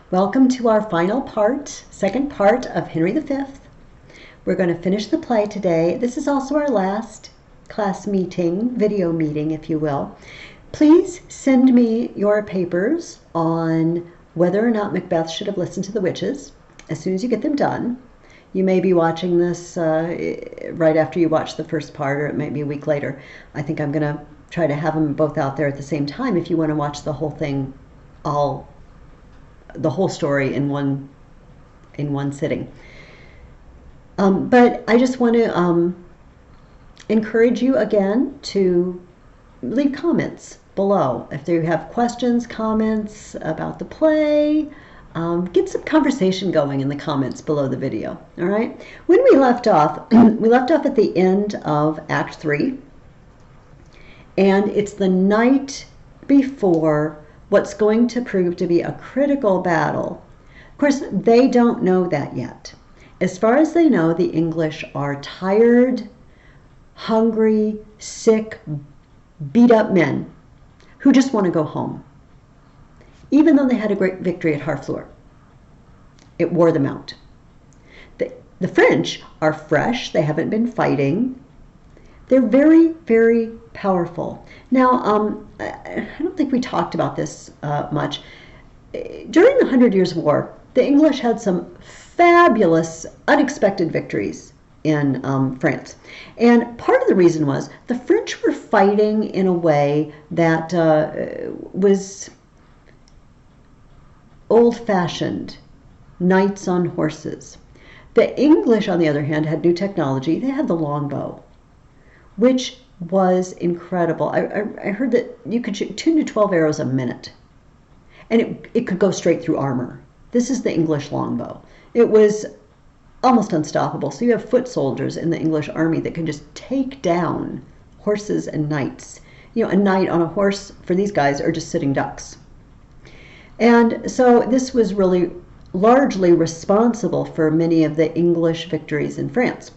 Welcome to our final part, second part of Henry V. We're going to finish the play today. This is also our last class meeting, video meeting, if you will. Please send me your papers on whether or not Macbeth should have listened to the witches as soon as you get them done. You may be watching this right after you watch the first part, or it might be a week later. I think I'm going to try to have them both out there at the same time if you want to watch the whole thing, the whole story in one sitting. But I just want to encourage you again to leave comments below. If you have questions, comments about the play, get some conversation going in the comments below the video. All right. When we left off, we left off at the end of Act 3. And it's the night before what's going to prove to be a critical battle. Of course, they don't know that yet. As far as they know, the English are tired, hungry, sick, beat up men who just want to go home. Even though they had a great victory at Harfleur, it wore them out. The French are fresh. They haven't been fighting. They're very, very powerful. Now, I don't think we talked about this much. During the 100 Years' War, the English had some fabulous, unexpected victories in France. And part of the reason was the French were fighting in a way that was old-fashioned, knights on horses. The English, on the other hand, had new technology. They had the longbow, which was incredible. I heard that you could shoot 2 to 12 arrows a minute, and it could go straight through armor. This is the English longbow. It was almost unstoppable. So you have foot soldiers in the English army that can just take down horses and knights. You know, a knight on a horse for these guys are just sitting ducks. And so this was really largely responsible for many of the English victories in France,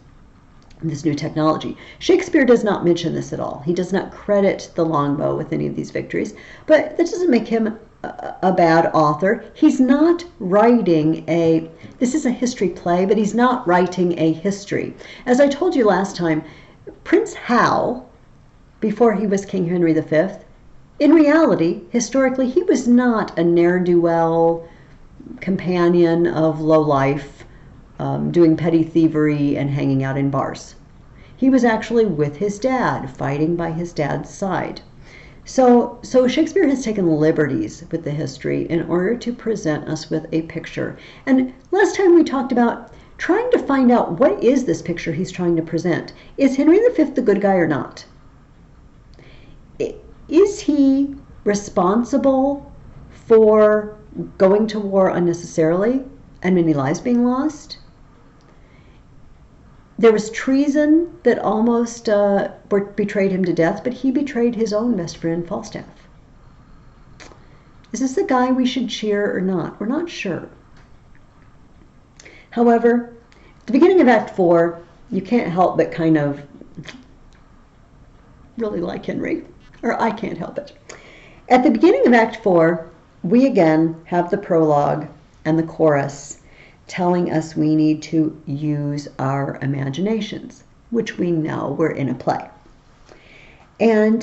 this new technology. Shakespeare does not mention this at all. He does not credit the longbow with any of these victories, but that doesn't make him a bad author. He's not writing this is a history play, but he's not writing a history. As I told you last time, Prince Hal, before he was King Henry V, in reality, historically, he was not a ne'er-do-well companion of low life, doing petty thievery and hanging out in bars. He was actually with his dad, fighting by his dad's side. So Shakespeare has taken liberties with the history in order to present us with a picture. And last time we talked about trying to find out what is this picture he's trying to present. Is Henry V the good guy or not? Is he responsible for going to war unnecessarily and many lives being lost? There was treason that almost betrayed him to death, but he betrayed his own best friend, Falstaff. Is this the guy we should cheer or not? We're not sure. However, at the beginning of Act 4, you can't help but kind of really like Henry, or I can't help it. At the beginning of Act 4, we again have the prologue and the chorus telling us we need to use our imaginations, which we know we're in a play. And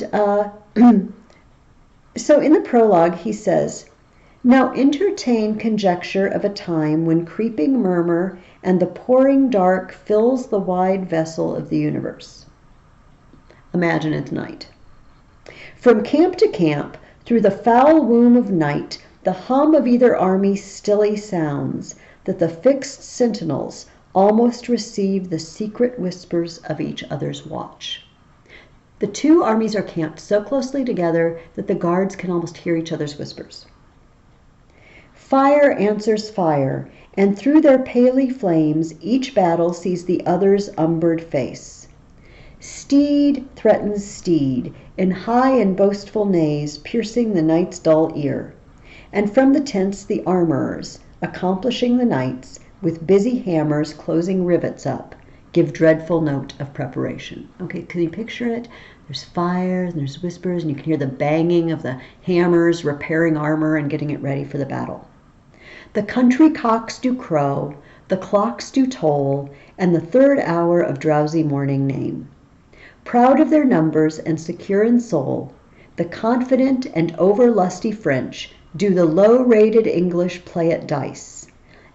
so in the prologue he says, "Now entertain conjecture of a time when creeping murmur and the pouring dark fills the wide vessel of the universe." Imagine it tonight. "From camp to camp, through the foul womb of night, the hum of either army stilly sounds, that the fixed sentinels almost receive the secret whispers of each other's watch." The two armies are camped so closely together that the guards can almost hear each other's whispers. "Fire answers fire, and through their paly flames each battle sees the other's umbered face. Steed threatens steed, in high and boastful neighs, piercing the night's dull ear. And from the tents the armorers, accomplishing the knights, with busy hammers closing rivets up, give dreadful note of preparation." Okay, can you picture it? There's fire, and there's whispers, and you can hear the banging of the hammers repairing armor and getting it ready for the battle. The country cocks do crow, the clocks do toll, and the third hour of drowsy morning name. Proud of their numbers and secure in soul, the confident and over-lusty French do the low-rated English play at dice,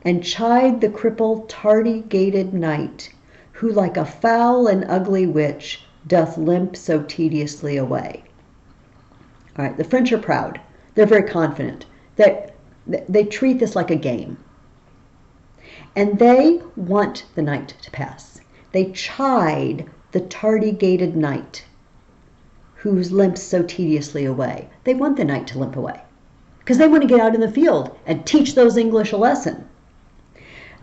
and chide the crippled, tardy-gated knight, who like a foul and ugly witch doth limp so tediously away. All right, the French are proud. They're very confident. They treat this like a game. And they want the night to pass. They chide the tardy-gated knight who limps so tediously away. They want the night to limp away because they want to get out in the field and teach those English a lesson.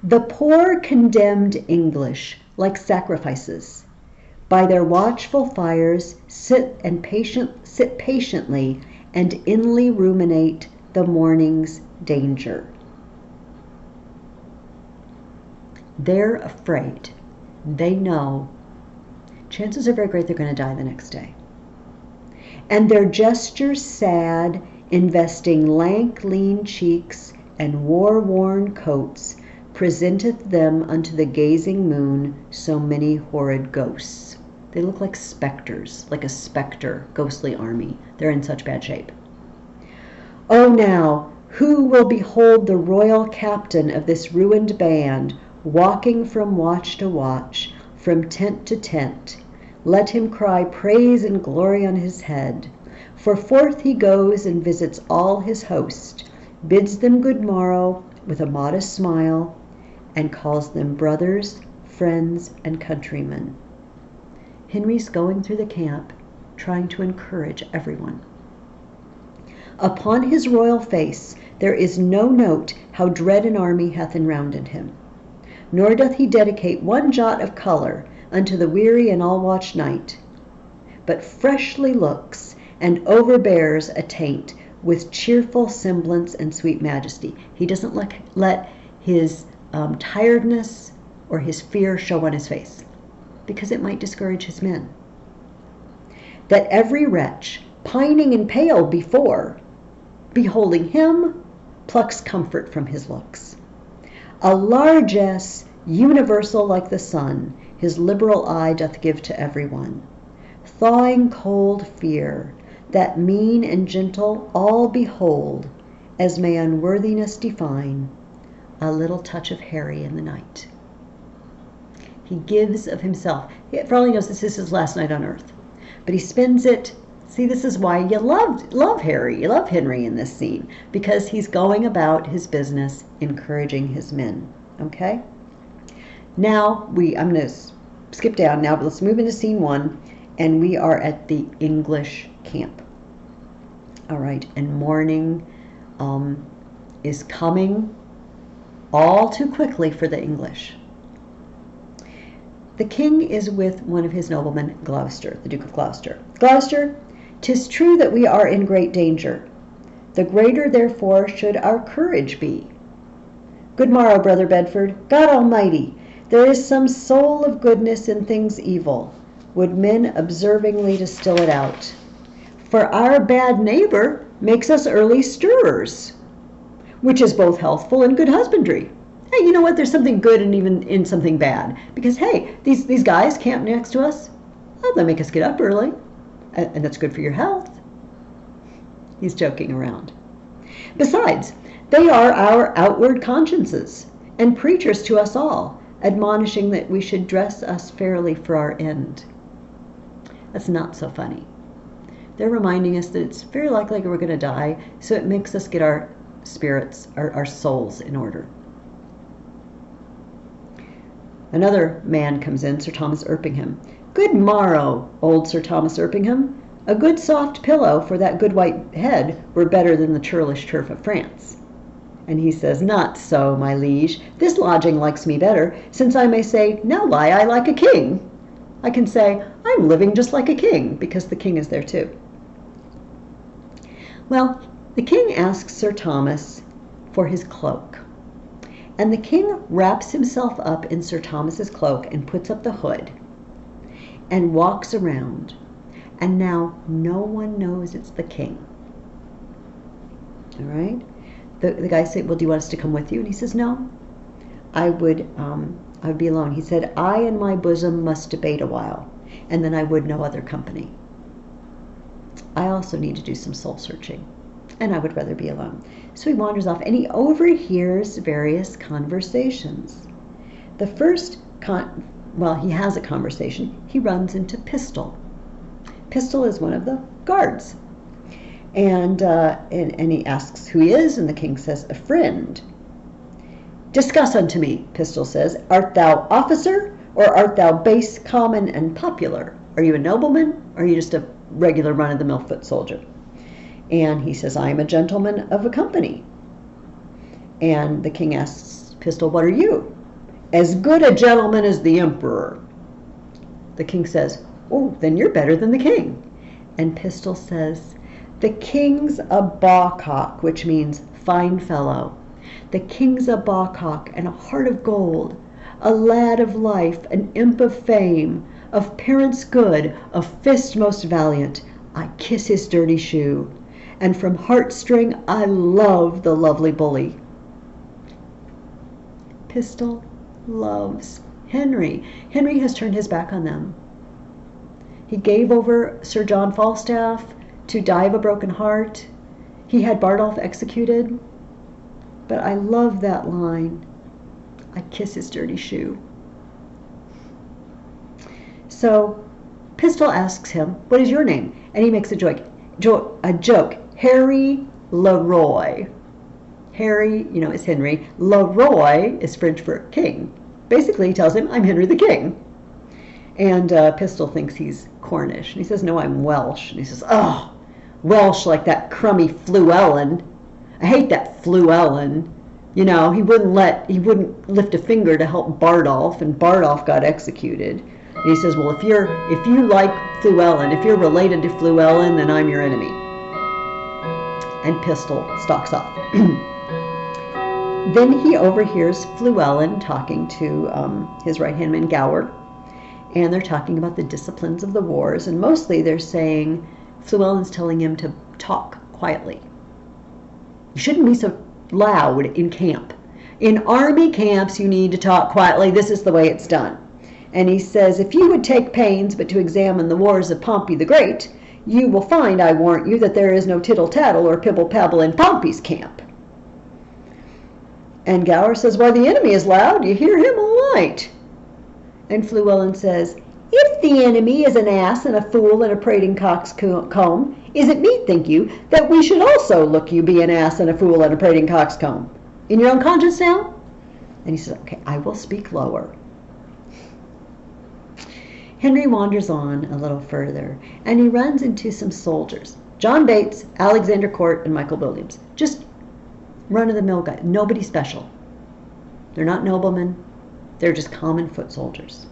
The poor condemned English, like sacrifices, by their watchful fires sit patiently and inly ruminate the morning's danger. They're afraid. They know chances are very great they're going to die the next day. And their gestures sad, investing lank, lean cheeks and war-worn coats, presenteth them unto the gazing moon so many horrid ghosts. They look like specters, like a specter, ghostly army. They're in such bad shape. Oh, now, who will behold the royal captain of this ruined band, walking from watch to watch, from tent to tent? Let him cry praise and glory on his head. For forth he goes and visits all his host, bids them good morrow with a modest smile, and calls them brothers, friends, and countrymen. Henry's going through the camp, trying to encourage everyone. Upon his royal face there is no note how dread an army hath enrounded him, nor doth he dedicate one jot of color unto the weary and all-watched night, but freshly looks and overbears a taint with cheerful semblance and sweet majesty. He doesn't let his tiredness or his fear show on his face, because it might discourage his men. That every wretch, pining and pale before, beholding him, plucks comfort from his looks. A largesse universal like the sun, his liberal eye doth give to every one. Thawing cold fear, that mean and gentle all behold, as may unworthiness define, a little touch of Harry in the night. He gives of himself. For all he knows, this is his last night on earth. But he spends it. See, this is why you love Harry, you love Henry in this scene, because he's going about his business encouraging his men. Okay? Now, I'm going to skip down now, but let's move into scene 1, and we are at the English camp. All right, and morning is coming all too quickly for the English. The king is with one of his noblemen, Gloucester, the Duke of Gloucester. Gloucester, 'tis true that we are in great danger. The greater, therefore, should our courage be. Good morrow, brother Bedford. God Almighty, there is some soul of goodness in things evil. Would men observingly distill it out? For our bad neighbor makes us early stirrers, which is both healthful and good husbandry. Hey, you know what? There's something good and even in something bad. Because, hey, these guys camp next to us. Oh, they make us get up early. And that's good for your health. He's joking around. Besides, they are our outward consciences and preachers to us all, admonishing that we should dress us fairly for our end. That's not so funny. They're reminding us that it's very likely we're going to die, so it makes us get our spirits, our souls in order. Another man comes in, Sir Thomas Erpingham. Good morrow, old Sir Thomas Erpingham. A good soft pillow for that good white head were better than the churlish turf of France. And he says, Not so, my liege. This lodging likes me better, since I may say, Now lie I like a king. I can say, I'm living just like a king, because the king is there too. Well, the king asks Sir Thomas for his cloak. And the king wraps himself up in Sir Thomas's cloak and puts up the hood and walks around. And now no one knows it's the king. All right? the guy said, well, do you want us to come with you? And he says, no, I would be alone. He said, I and my bosom must debate a while, and then I would no other company. I also need to do some soul searching, and I would rather be alone. So he wanders off, and he overhears various conversations. The first, he has a conversation. He runs into Pistol. Pistol is one of the guards. And he asks who he is, and the king says, a friend. Discuss unto me, Pistol says, art thou officer, or art thou base, common, and popular? Are you a nobleman, or are you just a regular run-of-the-mill foot soldier? And he says, I am a gentleman of a company. And the king asks Pistol, what are you? As good a gentleman as the emperor. The king says, oh, then you're better than the king. And Pistol says, the king's a bawcock, which means fine fellow. The king's a bawcock and a heart of gold, a lad of life, an imp of fame, of parents good, of fist most valiant. I kiss his dirty shoe, and from heartstring I love the lovely bully. Pistol loves Henry. Henry has turned his back on them. He gave over Sir John Falstaff to die of a broken heart. He had Bardolph executed. But I love that line, I kiss his dirty shoe. So Pistol asks him, what is your name? And he makes a joke. Harry Leroy. Harry, is Henry. Leroy is French for king. Basically, he tells him, I'm Henry the King. And Pistol thinks he's Cornish. And he says, no, I'm Welsh. And he says, oh, Welsh like that crummy Fluellen. I hate that Fluellen. He wouldn't lift a finger to help Bardolph, and Bardolph got executed. And he says, well, if you like Fluellen, if you're related to Fluellen, then I'm your enemy. And Pistol stalks off. Then he overhears Fluellen talking to his right-hand man, Gower, and they're talking about the disciplines of the wars, and mostly they're saying, Fluellen's telling him to talk quietly. You shouldn't be so loud in camp. In army camps, you need to talk quietly. This is the way it's done. And he says, if you would take pains but to examine the wars of Pompey the Great, you will find, I warrant you, that there is no tittle-tattle or pibble-pabble in Pompey's camp. And Gower says, why, the enemy is loud. You hear him all right. And Fluellen says, if the enemy is an ass and a fool and a prating coxcomb, is it meet, think you, that we should also look you be an ass and a fool and a prating coxcomb? In your own conscience now? And he says, okay, I will speak lower. Henry wanders on a little further, and he runs into some soldiers. John Bates, Alexander Court, and Michael Williams. Just run-of-the-mill guys. Nobody special. They're not noblemen. They're just common foot soldiers.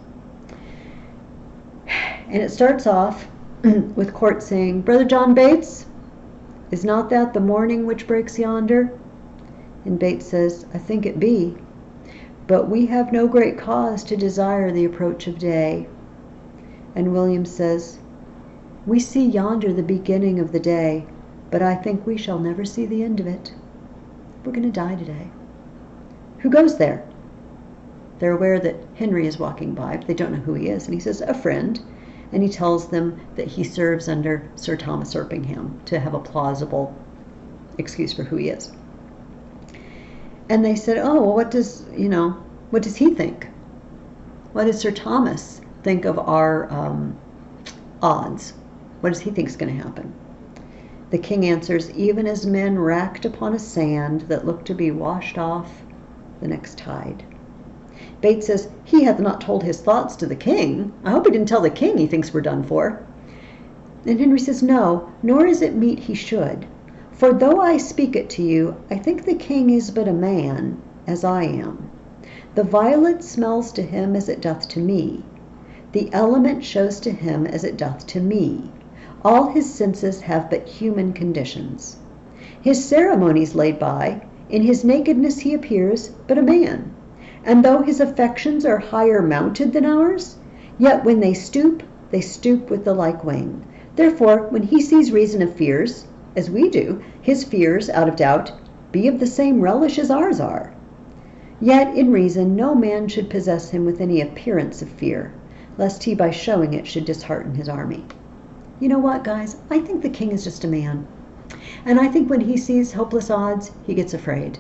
And it starts off with Court saying, Brother John Bates, is not that the morning which breaks yonder? And Bates says, I think it be. But we have no great cause to desire the approach of day. And William says, we see yonder the beginning of the day, but I think we shall never see the end of it. We're going to die today. Who goes there? They're aware that Henry is walking by, but they don't know who he is. And he says, a friend. And he tells them that he serves under Sir Thomas Erpingham to have a plausible excuse for who he is. And they said, oh, well, what does he think? What does Sir Thomas think of our odds? What does he think is going to happen? The king answers, even as men racked upon a sand that looked to be washed off the next tide. Bates says, he hath not told his thoughts to the king. I hope he didn't tell the king he thinks we're done for. And Henry says, no, nor is it meet he should. For though I speak it to you, I think the king is but a man, as I am. The violet smells to him as it doth to me. The element shows to him as it doth to me. All his senses have but human conditions. His ceremonies laid by, in his nakedness he appears but a man. And though his affections are higher mounted than ours, yet when they stoop with the like wing. Therefore, when he sees reason of fears, as we do, his fears, out of doubt, be of the same relish as ours are. Yet in reason no man should possess him with any appearance of fear, lest he by showing it should dishearten his army. You know what, guys? I think the king is just a man. And I think when he sees hopeless odds, he gets afraid.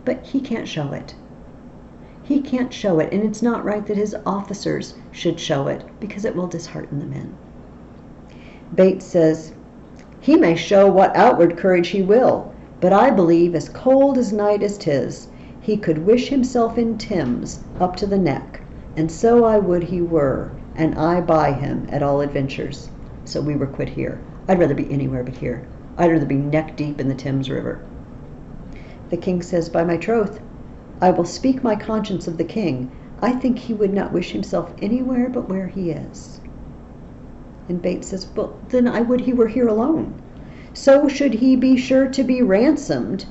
But he can't show it. He can't show it, and it's not right that his officers should show it, because it will dishearten the men. Bates says, he may show what outward courage he will, but I believe as cold as night as 'tis, he could wish himself in Thames up to the neck, and so I would he were, and I by him at all adventures. So we were quit here. I'd rather be anywhere but here. I'd rather be neck deep in the Thames River. The king says, by my troth, I will speak my conscience of the king. I think he would not wish himself anywhere but where he is. And Bates says, well, then I would he were here alone. So should he be sure to be ransomed,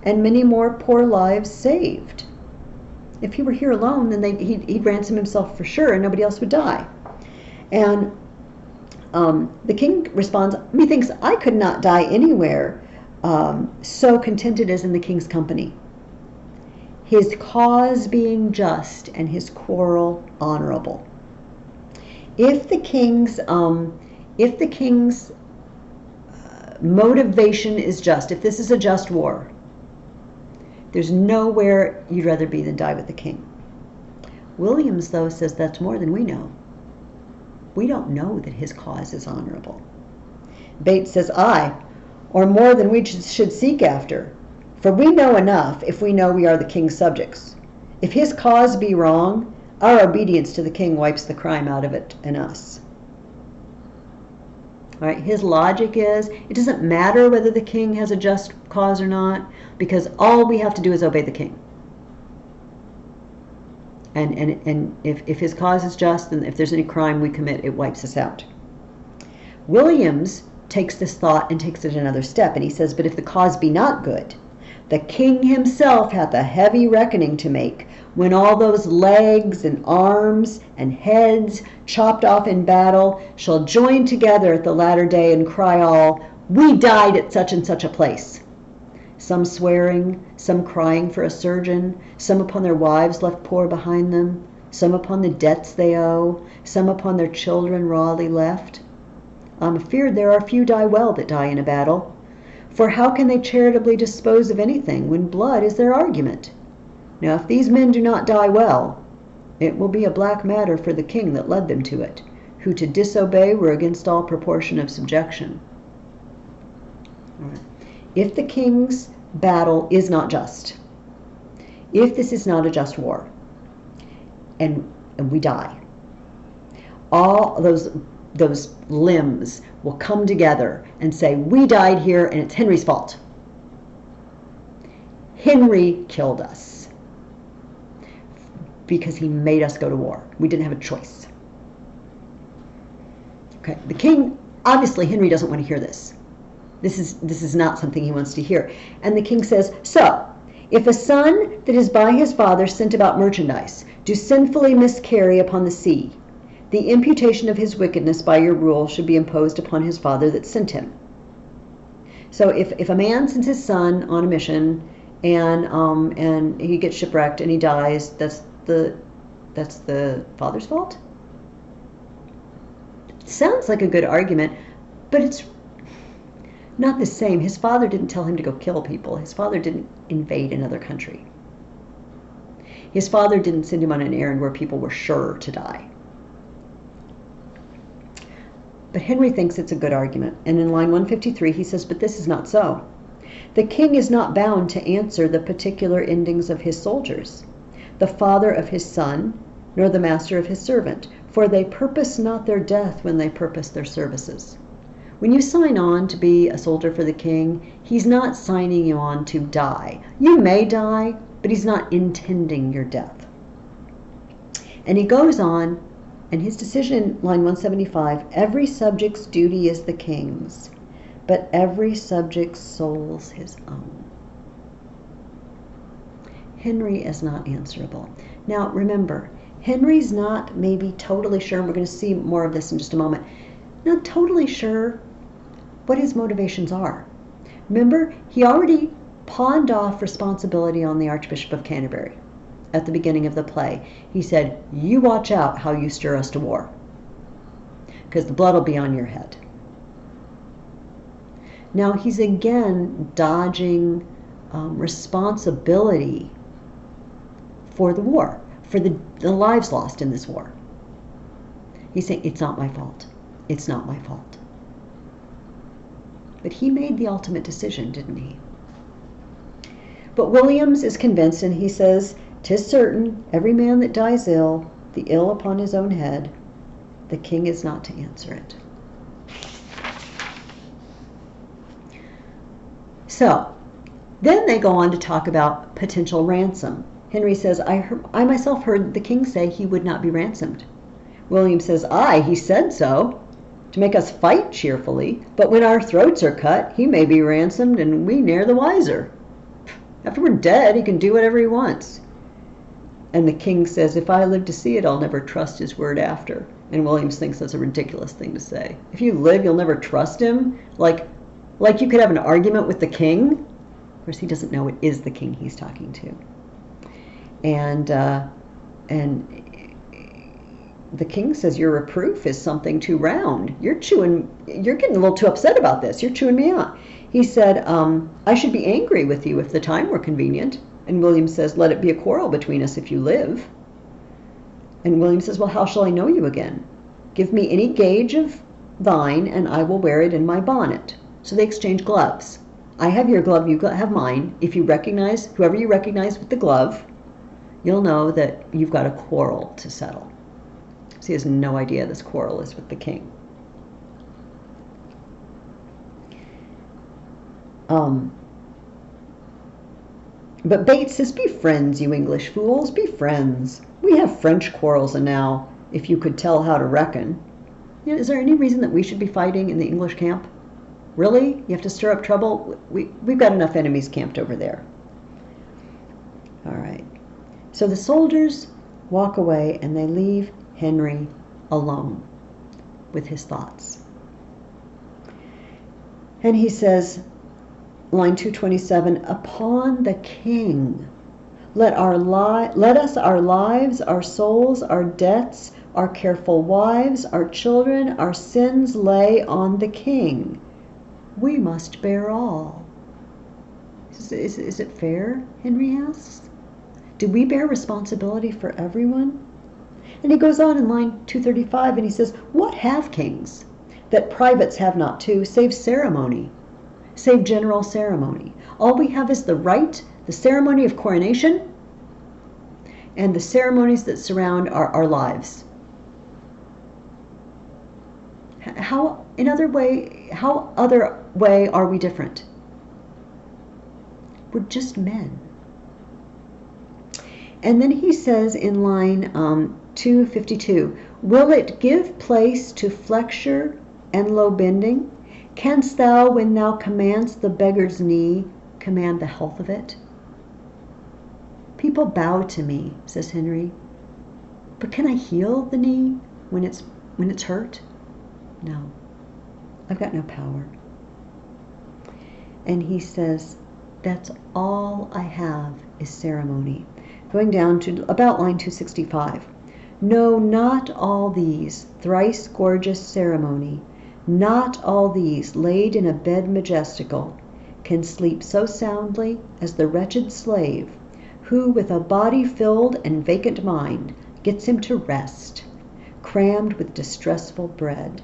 and many more poor lives saved. If he were here alone, then he'd ransom himself for sure, and nobody else would die. And the king responds, methinks I could not die anywhere so contented as in the king's company, his cause being just and his quarrel honorable. If the king's motivation is just, if this is a just war, there's nowhere you'd rather be than die with the king. Williams, though, says that's more than we know. We don't know that his cause is honorable. Bates says, aye, or more than we should seek after. For we know enough if we know we are the king's subjects. If his cause be wrong, our obedience to the king wipes the crime out of it and us. All right, his logic is, it doesn't matter whether the king has a just cause or not, because all we have to do is obey the king. And if his cause is just, and if there's any crime we commit, it wipes us out. Williams takes this thought and takes it another step, and he says, but if the cause be not good, the king himself hath a heavy reckoning to make, when all those legs and arms and heads chopped off in battle shall join together at the latter day and cry all, we died at such and such a place. Some swearing, some crying for a surgeon, some upon their wives left poor behind them, some upon the debts they owe, some upon their children rawly left. I'm afeard there are few die well that die in a battle. For how can they charitably dispose of anything when blood is their argument? Now if these men do not die well, it will be a black matter for the king that led them to it, who to disobey were against all proportion of subjection. All right. If the king's battle is not just, if this is not a just war, and we die, all those limbs will come together and say, we died here and it's Henry's fault. Henry killed us because he made us go to war. We didn't have a choice. Okay, the king, obviously Henry doesn't want to hear this. This is not something he wants to hear. And the king says, so, if a son that is by his father sent about merchandise do sinfully miscarry upon the sea, the imputation of his wickedness by your rule should be imposed upon his father that sent him. So if a man sends his son on a mission and he gets shipwrecked and he dies, that's the father's fault? Sounds like a good argument, but it's not the same. His father didn't tell him to go kill people. His father didn't invade another country. His father didn't send him on an errand where people were sure to die. But Henry thinks it's a good argument. And in line 153, he says, but this is not so. The king is not bound to answer the particular endings of his soldiers, the father of his son, nor the master of his servant, for they purpose not their death when they purpose their services. When you sign on to be a soldier for the king, he's not signing you on to die. You may die, but he's not intending your death. And he goes on, and his decision in line 175, every subject's duty is the king's, but every subject's soul's his own. Henry is not answerable. Now remember, Henry's not maybe totally sure, and we're going to see more of this in just a moment, not totally sure what his motivations are. Remember, he already pawned off responsibility on the Archbishop of Canterbury at the beginning of the play. He said, you watch out how you stir us to war, because the blood will be on your head. Now he's again dodging responsibility for the war, for the lives lost in this war. He's saying, it's not my fault. It's not my fault. But he made the ultimate decision, didn't he? But Williams is convinced, and he says, 'tis certain, every man that dies ill, the ill upon his own head, the king is not to answer it. So, then they go on to talk about potential ransom. Henry says, I myself heard the king say he would not be ransomed. William says, aye, he said so, to make us fight cheerfully, but when our throats are cut, he may be ransomed, and we ne'er the wiser. After we're dead, he can do whatever he wants. And the king says, if I live to see it, I'll never trust his word after. And Williams thinks that's a ridiculous thing to say. If you live, you'll never trust him? Like you could have an argument with the king? Of course, he doesn't know it is the king he's talking to. And the king says, your reproof is something too round. You're getting a little too upset about this. You're chewing me out. He said, I should be angry with you if the time were convenient. And William says, let it be a quarrel between us if you live. And William says, well, how shall I know you again? Give me any gauge of thine, and I will wear it in my bonnet. So they exchange gloves. I have your glove, you have mine. If you recognize, whoever you recognize with the glove, you'll know that you've got a quarrel to settle. So he has no idea this quarrel is with the king. But Bates says, be friends, you English fools, be friends. We have French quarrels enow, if you could tell how to reckon. You know, is there any reason that we should be fighting in the English camp? Really? You have to stir up trouble? We've got enough enemies camped over there. All right. So the soldiers walk away, and they leave Henry alone with his thoughts. And he says, line 227, upon the king, let us our lives, our souls, our debts, our careful wives, our children, our sins lay on the king. We must bear all. Is it fair, Henry asks? Do we bear responsibility for everyone? And he goes on in line 235, and he says, what have kings, that privates have not too, save ceremony, save general ceremony? All we have is the rite, the ceremony of coronation, and the ceremonies that surround our lives. How other way are we different? We're just men. And then he says in line 252, will it give place to flexure and low bending? Canst thou, when thou commandst the beggar's knee, command the health of it? People bow to me, says Henry, but can I heal the knee when it's hurt? No, I've got no power. And he says, that's all I have is ceremony. Going down to about line 265. No, not all these thrice gorgeous ceremony, not all these laid in a bed majestical, can sleep so soundly as the wretched slave, who with a body filled and vacant mind gets him to rest, crammed with distressful bread,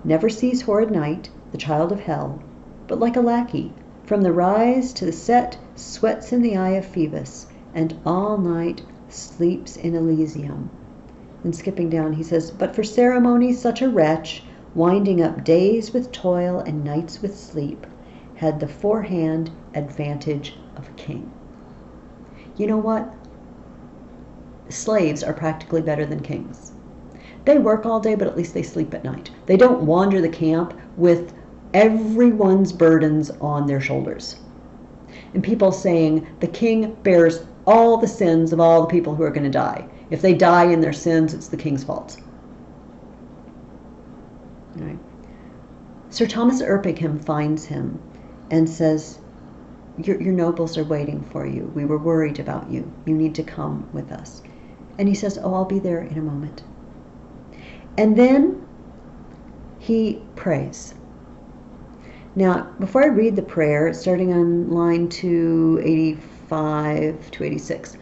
never sees horrid night, the child of hell, but like a lackey, from the rise to the set, sweats in the eye of Phoebus, and all night sleeps in Elysium. And skipping down, he says, but for ceremony such a wretch, winding up days with toil and nights with sleep, had the forehand advantage of a king. You know what? Slaves are practically better than kings. They work all day, but at least they sleep at night. They don't wander the camp with everyone's burdens on their shoulders. And people saying the king bears all the sins of all the people who are going to die. If they die in their sins, it's the king's fault. All right. Sir Thomas Erpingham finds him and says, your nobles are waiting for you. We were worried about you. You need to come with us. And he says, oh, I'll be there in a moment. And then he prays. Now, before I read the prayer, starting on line 285 to 86,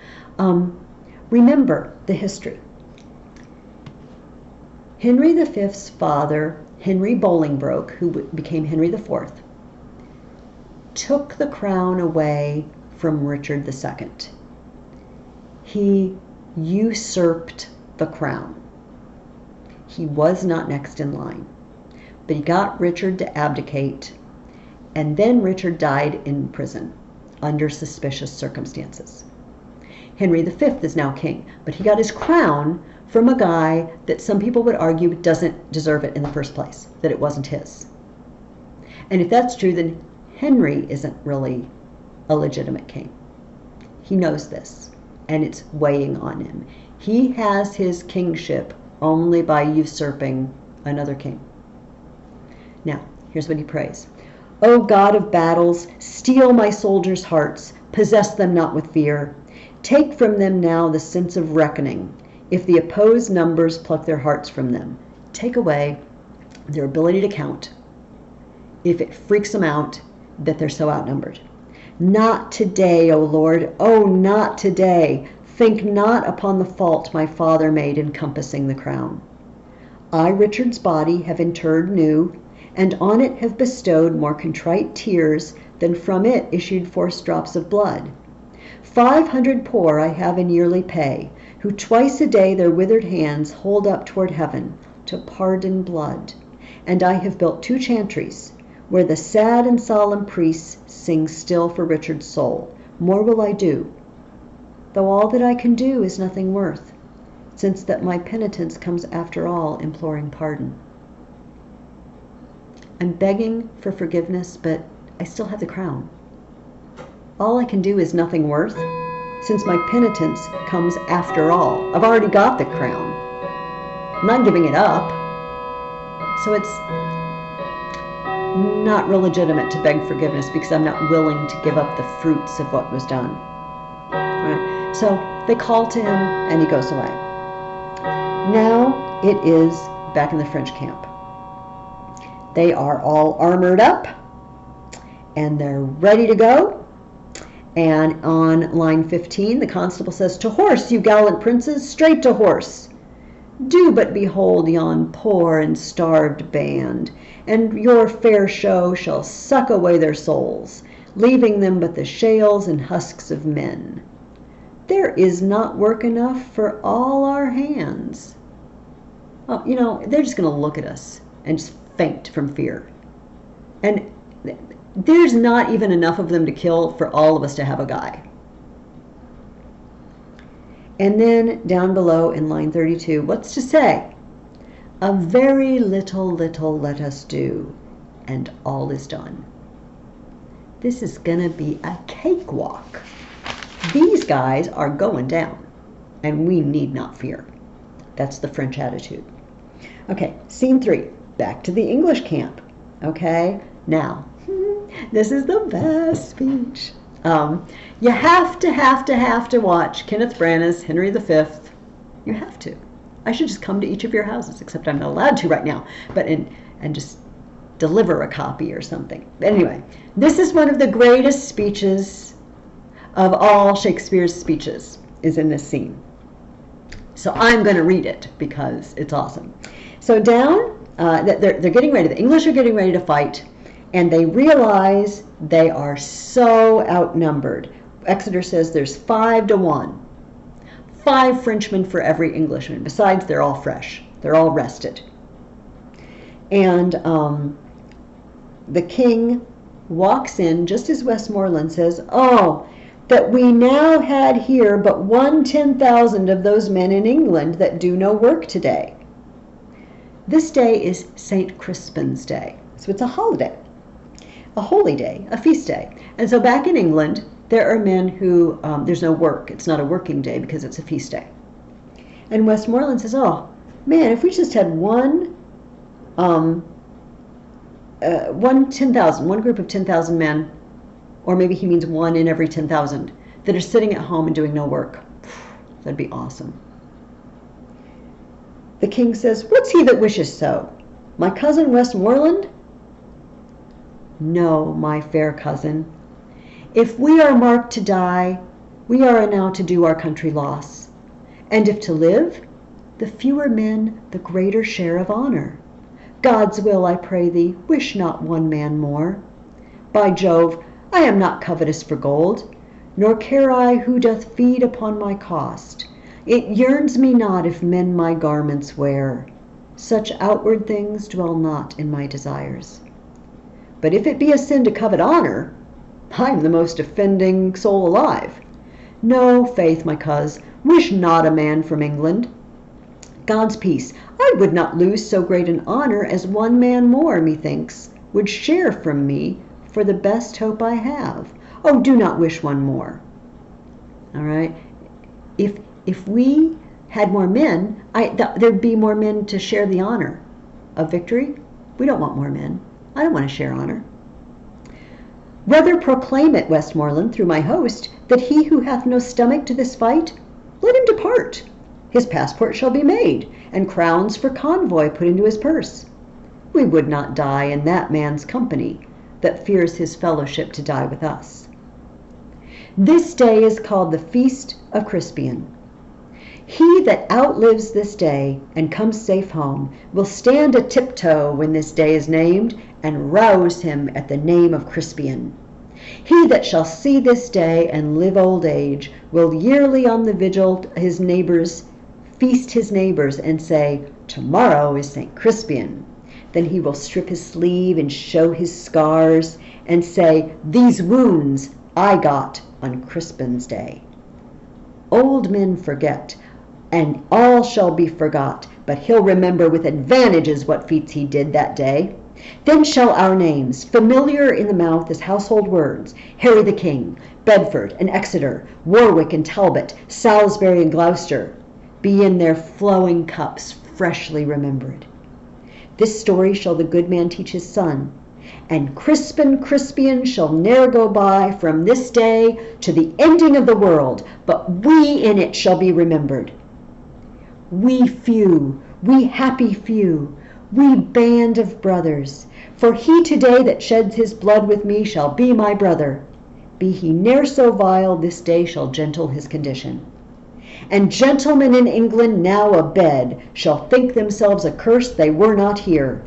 remember the history. Henry V's father, Henry Bolingbroke, who became Henry IV, took the crown away from Richard II. He usurped the crown. He was not next in line, but he got Richard to abdicate, and then Richard died in prison under suspicious circumstances. Henry V is now king, but he got his crown from a guy that some people would argue doesn't deserve it in the first place, that it wasn't his. And if that's true, then Henry isn't really a legitimate king. He knows this, and it's weighing on him. He has his kingship only by usurping another king. Now, here's what he prays. O God of battles, steel my soldiers' hearts, possess them not with fear. Take from them now the sense of reckoning. If the opposed numbers pluck their hearts from them, take away their ability to count. If it freaks them out that they're so outnumbered. Not today, O Lord, oh, not today. Think not upon the fault my father made in compassing the crown. I, Richard's body, have interred new, and on it have bestowed more contrite tears than from it issued forced drops of blood. 500 poor I have in yearly pay, who twice a day their withered hands hold up toward heaven to pardon blood. And I have built 2 chantries, where the sad and solemn priests sing still for Richard's soul. More will I do, though all that I can do is nothing worth, since that my penitence comes after all imploring pardon. I'm begging for forgiveness, but I still have the crown. All I can do is nothing worth, since my penitence comes after all. I've already got the crown. I'm not giving it up. So it's not real legitimate to beg forgiveness because I'm not willing to give up the fruits of what was done. Right? So they call to him and he goes away. Now it is back in the French camp. They are all armored up and they're ready to go. And on line 15, the constable says, to horse, you gallant princes, straight to horse. Do but behold yon poor and starved band, and your fair show shall suck away their souls, leaving them but the shales and husks of men. There is not work enough for all our hands. Oh, you know, they're just going to look at us and just faint from fear. And there's not even enough of them to kill for all of us to have a guy. And then down below in line 32, what's to say? A very little let us do, and all is done. This is going to be a cakewalk. These guys are going down, and we need not fear. That's the French attitude. Okay, scene 3, back to the English camp. Okay, now, this is the best speech. You have to watch Kenneth Branagh's Henry V. You have to. I should just come to each of your houses, except I'm not allowed to right now, but and just deliver a copy or something. But anyway, this is one of the greatest speeches of all Shakespeare's speeches is in this scene. So I'm going to read it because it's awesome. So down, they're getting ready. The English are getting ready to fight. And they realize they are so outnumbered. Exeter says there's 5 to 1. 5 Frenchmen for every Englishman. Besides, they're all fresh. They're all rested. And the king walks in just as Westmoreland says, oh, that we now had here but 1/10,000 of those men in England that do no work today. This day is St. Crispin's Day. So it's a holiday. A holy day, a feast day. And so back in England, there are men who, there's no work. It's not a working day because it's a feast day. And Westmoreland says, oh, man, if we just had one 10,000, one group of 10,000 men, or maybe he means 1 in every 10,000, that are sitting at home and doing no work. That'd be awesome. The king says, "What's he that wishes so? My cousin Westmoreland?" "No, my fair cousin. If we are marked to die, we are now to do our country loss. And if to live, the fewer men, the greater share of honor. God's will, I pray thee, wish not one man more. By Jove, I am not covetous for gold, nor care I who doth feed upon my cost. It yearns me not if men my garments wear. Such outward things dwell not in my desires. But if it be a sin to covet honor, I'm the most offending soul alive. No, faith, my coz, wish not a man from England. God's peace, I would not lose so great an honor as one man more, methinks, would share from me for the best hope I have. Oh, do not wish one more." All right. If we had more men, there'd be more men to share the honor of victory. We don't want more men. I don't want to share honor. "Rather proclaim it, Westmoreland, through my host, that he who hath no stomach to this fight, let him depart. His passport shall be made, and crowns for convoy put into his purse. We would not die in that man's company that fears his fellowship to die with us. This day is called the Feast of Crispian. He that outlives this day and comes safe home will stand a tiptoe when this day is named, and rouse him at the name of Crispian. He that shall see this day and live old age will yearly on the vigil his neighbors feast his neighbors and say, 'Tomorrow is St. Crispian.' Then he will strip his sleeve and show his scars and say, 'These wounds I got on Crispin's day.' Old men forget, and all shall be forgot, but he'll remember with advantages what feats he did that day. Then shall our names, familiar in the mouth as household words, Harry the King, Bedford and Exeter, Warwick and Talbot, Salisbury and Gloucester, be in their flowing cups freshly remembered. This story shall the good man teach his son, and Crispian shall ne'er go by from this day to the ending of the world, but we in it shall be remembered. We few, we happy few, we band of brothers, for he today that sheds his blood with me shall be my brother. Be he ne'er so vile, this day shall gentle his condition. And gentlemen in England now abed shall think themselves accursed they were not here,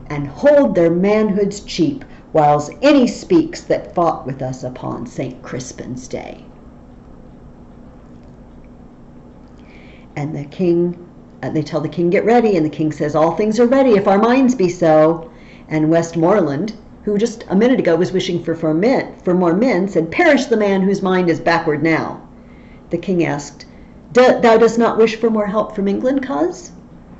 and hold their manhoods cheap, whiles any speaks that fought with us upon St. Crispin's day." And the king, they tell the king, "Get ready," and the king says, "All things are ready, if our minds be so." And Westmoreland, who just a minute ago was wishing for more men, said, "Perish the man whose mind is backward now." The king asked, "Thou dost not wish for more help from England, coz?"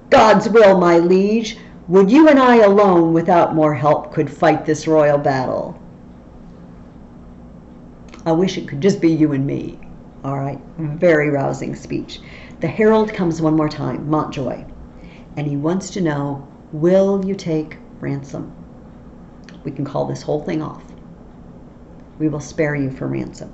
"God's will, my liege. Would you and I alone, without more help, could fight this royal battle?" I wish it could just be you and me. All right, very rousing speech. The herald comes one more time, Montjoy, and he wants to know, will you take ransom? We can call this whole thing off. We will spare you for ransom.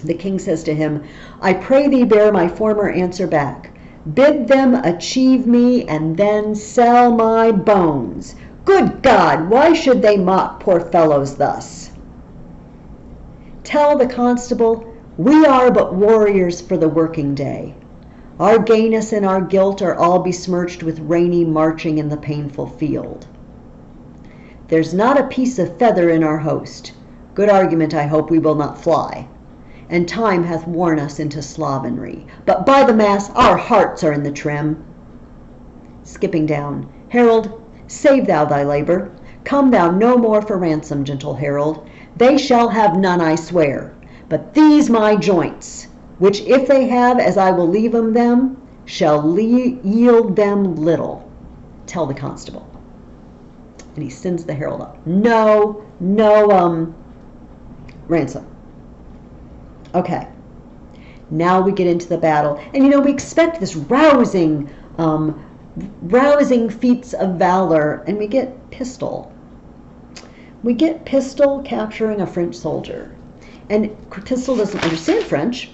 The king says to him, "I pray thee bear my former answer back. Bid them achieve me and then sell my bones. Good God, why should they mock poor fellows thus? Tell the constable, we are but warriors for the working day. Our gayness and our guilt are all besmirched with rainy marching in the painful field. There's not a piece of feather in our host. Good argument, I hope we will not fly. And time hath worn us into slovenry. But by the mass, our hearts are in the trim." Skipping down, "Herald, save thou thy labor. Come thou no more for ransom, gentle herald. They shall have none, I swear. But these my joints, which if they have, as I will leave them, shall yield them little. Tell the constable." And he sends the herald up. No ransom. Okay, now we get into the battle. And we expect this rousing feats of valor, and we get pistol. we get Pistol capturing a French soldier. And Pistol doesn't understand French,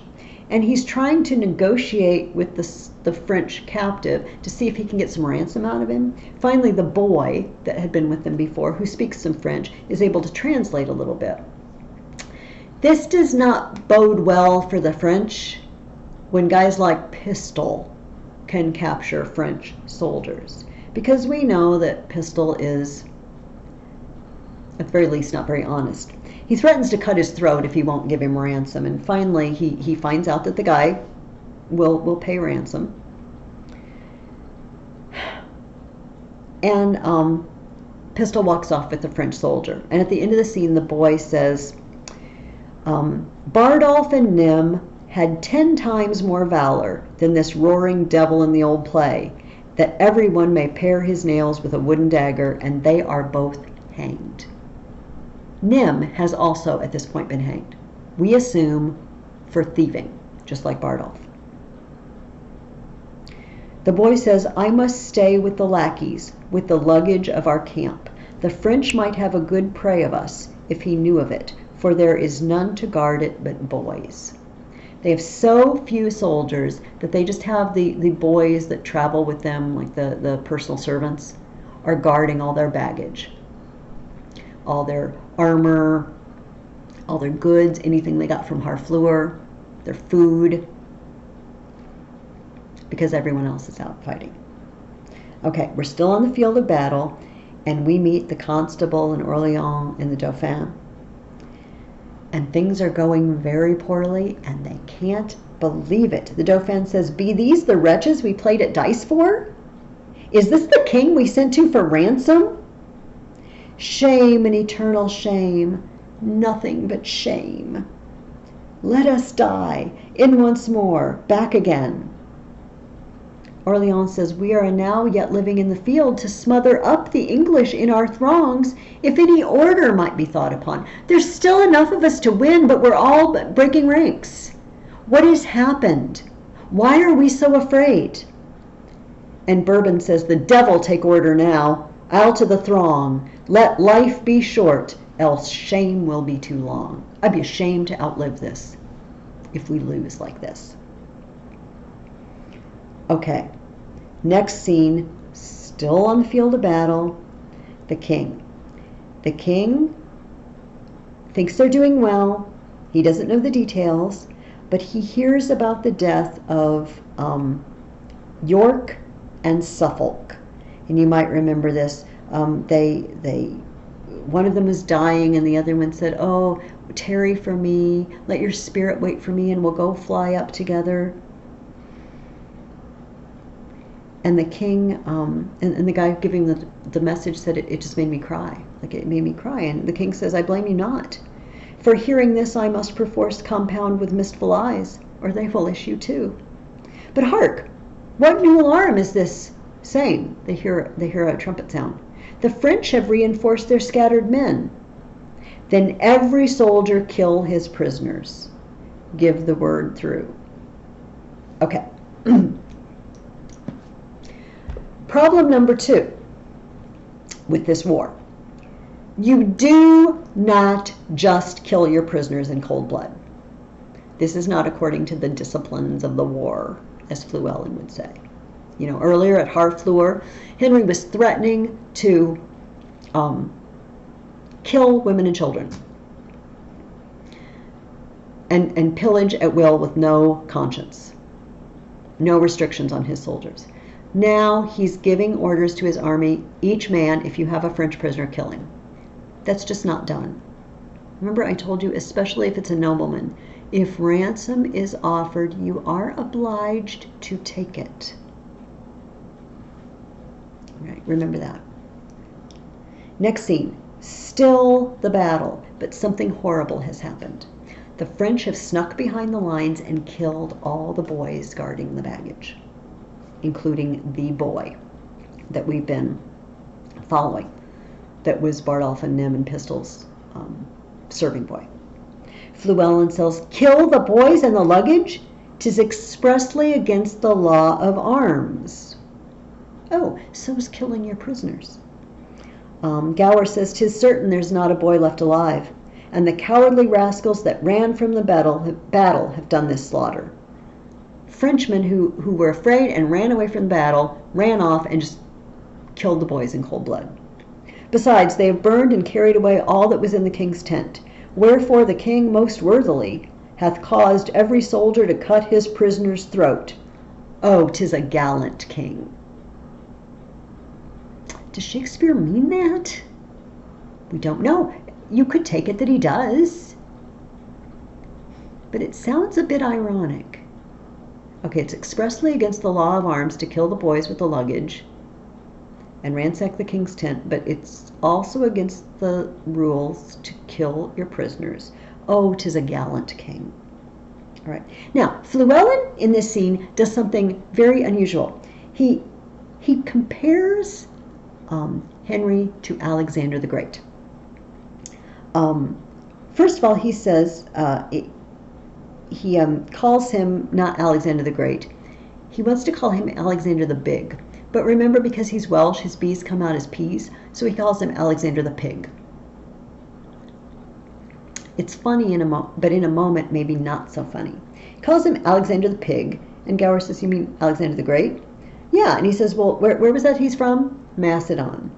and he's trying to negotiate with the French captive to see if he can get some ransom out of him. Finally, the boy that had been with them before, who speaks some French, is able to translate a little bit. This does not bode well for the French when guys like Pistol can capture French soldiers, because we know that Pistol is, at the very least, not very honest. He threatens to cut his throat if he won't give him ransom, and finally he finds out that the guy will pay ransom. And Pistol walks off with the French soldier. And at the end of the scene, the boy says, Bardolph and Nym had 10 times more valor than this roaring devil in the old play, that everyone may pare his nails with a wooden dagger, and they are both hanged. Nym has also at this point been hanged. We assume for thieving, just like Bardolph. The boy says, I must stay with the lackeys, with the luggage of our camp. The French might have a good prey of us, if he knew of it, for there is none to guard it but boys. They have so few soldiers that they just have the boys that travel with them, like the personal servants, are guarding all their baggage, all their armor, all their goods, anything they got from Harfleur, their food, because everyone else is out fighting. Okay, we're still on the field of battle, and we meet the constable in Orleans and the Dauphin. And things are going very poorly, and they can't believe it. The Dauphin says, be these the wretches we played at dice for? Is this the king we sent to for ransom? Shame and eternal shame, nothing but shame. Let us die, in once more, back again. Orleans says, we are now yet living in the field to smother up the English in our throngs, if any order might be thought upon. There's still enough of us to win, but we're all breaking ranks. What has happened? Why are we so afraid? And Bourbon says, the devil take order now. I'll to the throng. Let life be short, else shame will be too long. I'd be ashamed to outlive this if we lose like this. Okay, next scene, still on the field of battle, the king. The king thinks they're doing well. He doesn't know the details, but he hears about the death of York and Suffolk. And you might remember this. One of them was dying, and the other one said, oh, tarry for me, let your spirit wait for me, and we'll go fly up together. And the king, and the guy giving the message said, it just made me cry. Like, it made me cry. And the king says, I blame you not. For hearing this, I must perforce compound with mistful eyes, or they will issue too. But hark, what new alarm is this saying? They hear a trumpet sound. The French have reinforced their scattered men. Then every soldier kill his prisoners. Give the word through. Okay. Problem number 2 with this war. You do not just kill your prisoners in cold blood. This is not according to the disciplines of the war, as Fluellen would say. You know, earlier at Harfleur, Henry was threatening to kill women and children and pillage at will with no conscience, no restrictions on his soldiers. Now he's giving orders to his army, each man, if you have a French prisoner, kill him. That's just not done. Remember, I told you, especially if it's a nobleman, if ransom is offered, you are obliged to take it. All right, remember that. Next scene, still the battle, but something horrible has happened. The French have snuck behind the lines and killed all the boys guarding the baggage, including the boy that we've been following, that was Bardolph and Nym and Pistol's serving boy. Fluellen says, kill the boys and the luggage? 'Tis expressly against the law of arms. Oh, so is killing your prisoners. Gower says, "'Tis certain there's not a boy left alive, and the cowardly rascals that ran from the battle have done this slaughter." Frenchmen who were afraid and ran away from the battle ran off and just killed the boys in cold blood. "Besides, they have burned and carried away all that was in the king's tent. Wherefore the king most worthily hath caused every soldier to cut his prisoner's throat. Oh, 'tis a gallant king." Does Shakespeare mean that? We don't know. You could take it that he does. But it sounds a bit ironic. Okay, it's expressly against the law of arms to kill the boys with the luggage and ransack the king's tent, but it's also against the rules to kill your prisoners. Oh, 'tis a gallant king. All right. Now, Llewellyn in this scene does something very unusual. He compares Henry to Alexander the Great. First of all, he says he calls him not Alexander the Great. He wants to call him Alexander the Big. But remember, because he's Welsh, his B's come out as P's, so he calls him Alexander the Pig. It's funny, but in a moment, maybe not so funny. He calls him Alexander the Pig, and Gower says, "You mean Alexander the Great?" "Yeah," and he says, "Well, where was that he's from?" "Macedon."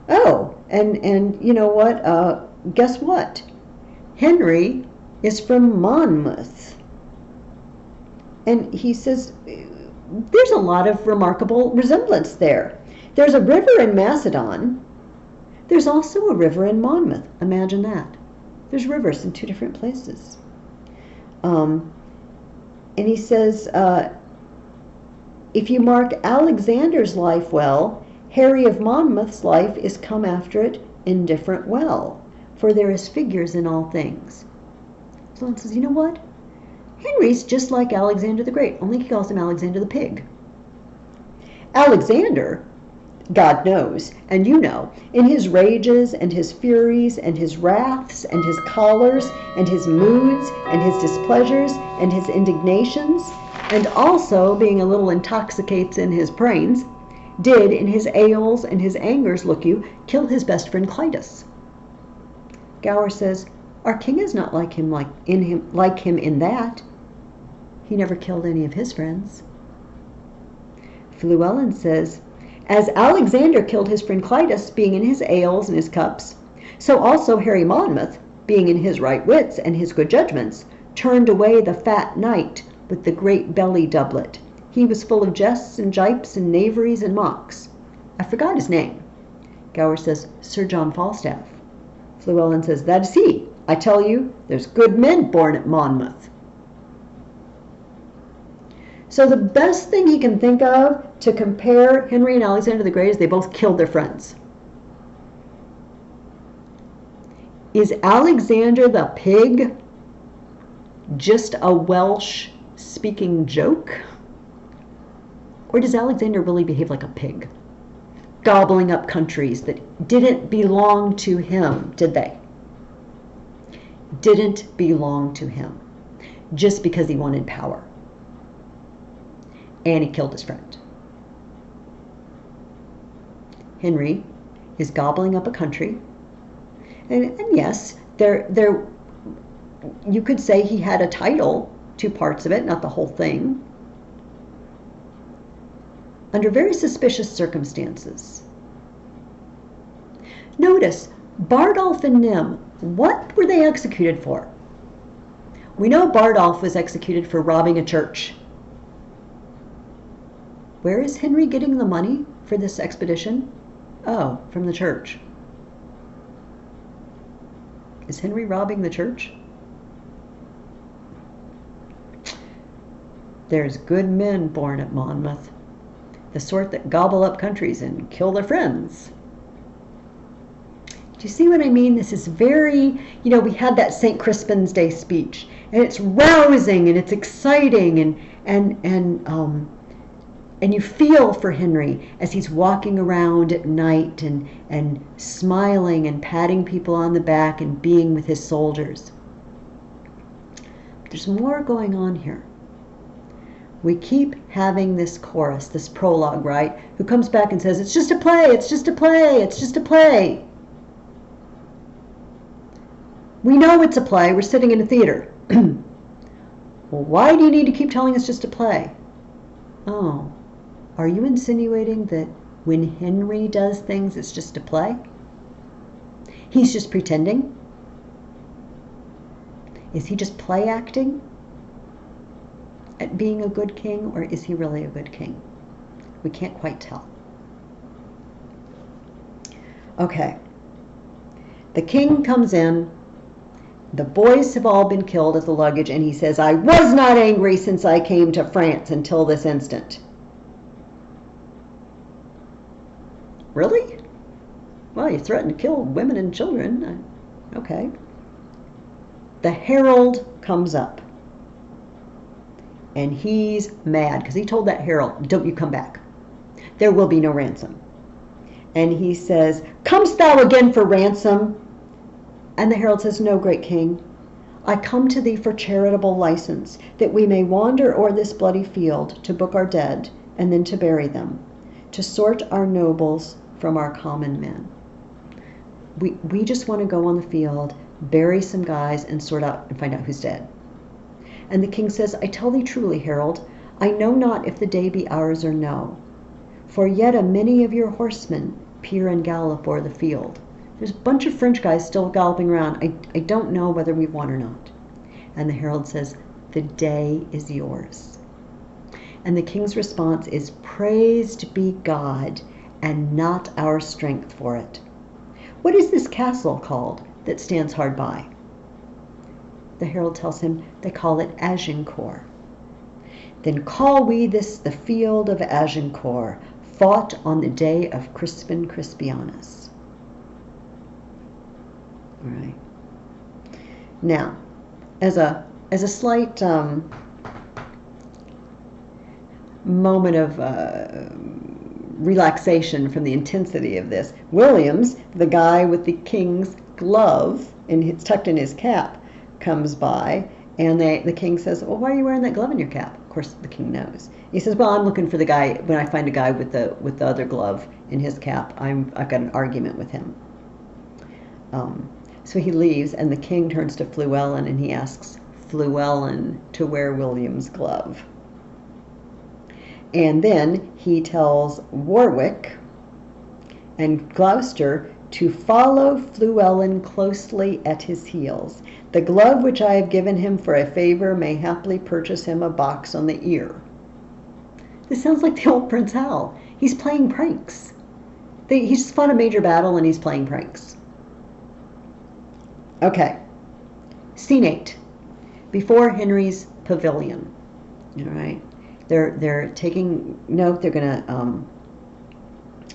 "Oh, and you know what? Guess what? Henry is from Monmouth." And he says, there's a lot of remarkable resemblance there. There's a river in Macedon. There's also a river in Monmouth. Imagine that. There's rivers in two different places. And he says, if you mark Alexander's life well, Harry of Monmouth's life is come after it indifferent well, for there is figures in all things. So he says, you know what? Henry's just like Alexander the Great, only he calls him Alexander the Pig. Alexander, God knows, and you know, in his rages and his furies and his wraths and his cholers and his moods and his displeasures and his indignations, and also being a little intoxicates in his brains, did in his ails and his angers, look you, kill his best friend Clitus. Gower says, our king is not like him in that. He never killed any of his friends. Llewellyn says, as Alexander killed his friend Clitus, being in his ales and his cups, so also Harry Monmouth, being in his right wits and his good judgments, turned away the fat knight with the great belly doublet. He was full of jests and jipes and knaveries and mocks. I forgot his name. Gower says, Sir John Falstaff. Llewellyn says, that is he. I tell you, there's good men born at Monmouth. So the best thing he can think of to compare Henry and Alexander the Great is they both killed their friends. Is Alexander the Pig just a Welsh-speaking joke? Or does Alexander really behave like a pig, gobbling up countries that didn't belong to him, did they? Didn't belong to him, just because he wanted power. And he killed his friend. Henry is gobbling up a country. And yes, there you could say he had a title to parts of it, not the whole thing, under very suspicious circumstances. Notice, Bardolph and Nym, what were they executed for? We know Bardolph was executed for robbing a church. Where is Henry getting the money for this expedition? Oh, from the church. Is Henry robbing the church? There's good men born at Monmouth, the sort that gobble up countries and kill their friends. Do you see what I mean? This is very, we had that St. Crispin's Day speech, and it's rousing and it's exciting, and you feel for Henry as he's walking around at night and smiling and patting people on the back and being with his soldiers. But there's more going on here. We keep having this chorus, this prologue, right? Who comes back and says, it's just a play, it's just a play, it's just a play. We know it's a play. We're sitting in a theater. Well, why do you need to keep telling us just a play? Oh, are you insinuating that when Henry does things, it's just a play? He's just pretending? Is he just play acting at being a good king, or is he really a good king? We can't quite tell. Okay. The king comes in. The boys have all been killed at the luggage, and he says, I was not angry since I came to France until this instant. Really? Well, you threatened to kill women and children. Okay. The herald comes up, and he's mad because he told that herald, don't you come back. There will be no ransom. And he says, comest thou again for ransom? And the herald says, no, great king, I come to thee for charitable license, that we may wander o'er this bloody field to book our dead, and then to bury them, to sort our nobles from our common men. We just want to go on the field, bury some guys, and sort out and find out who's dead. And the king says, I tell thee truly, herald, I know not if the day be ours or no, for yet a many of your horsemen peer and gallop o'er the field. There's a bunch of French guys still galloping around. I don't know whether we've won or not. And the herald says, the day is yours. And the king's response is, praised be God, and not our strength for it. What is this castle called that stands hard by? The herald tells him, they call it Agincourt. Then call we this the field of Agincourt, fought on the day of Crispin Crispianus. All right. Now, as a slight moment of relaxation from the intensity of this, Williams, the guy with the king's glove, and it's tucked in his cap, comes by, and the king says, well, why are you wearing that glove in your cap? Of course, the king knows. He says, well, I'm looking for the guy. When I find a guy with the other glove in his cap, I've got an argument with him. So he leaves, and the king turns to Fluellen, and he asks Fluellen to wear William's glove. And then he tells Warwick and Gloucester to follow Fluellen closely at his heels. The glove which I have given him for a favor may haply purchase him a box on the ear. This sounds like the old Prince Hal. He's playing pranks. He's just fought a major battle, and he's playing pranks. Okay, scene 8, before Henry's pavilion. All right, they're taking note. They're going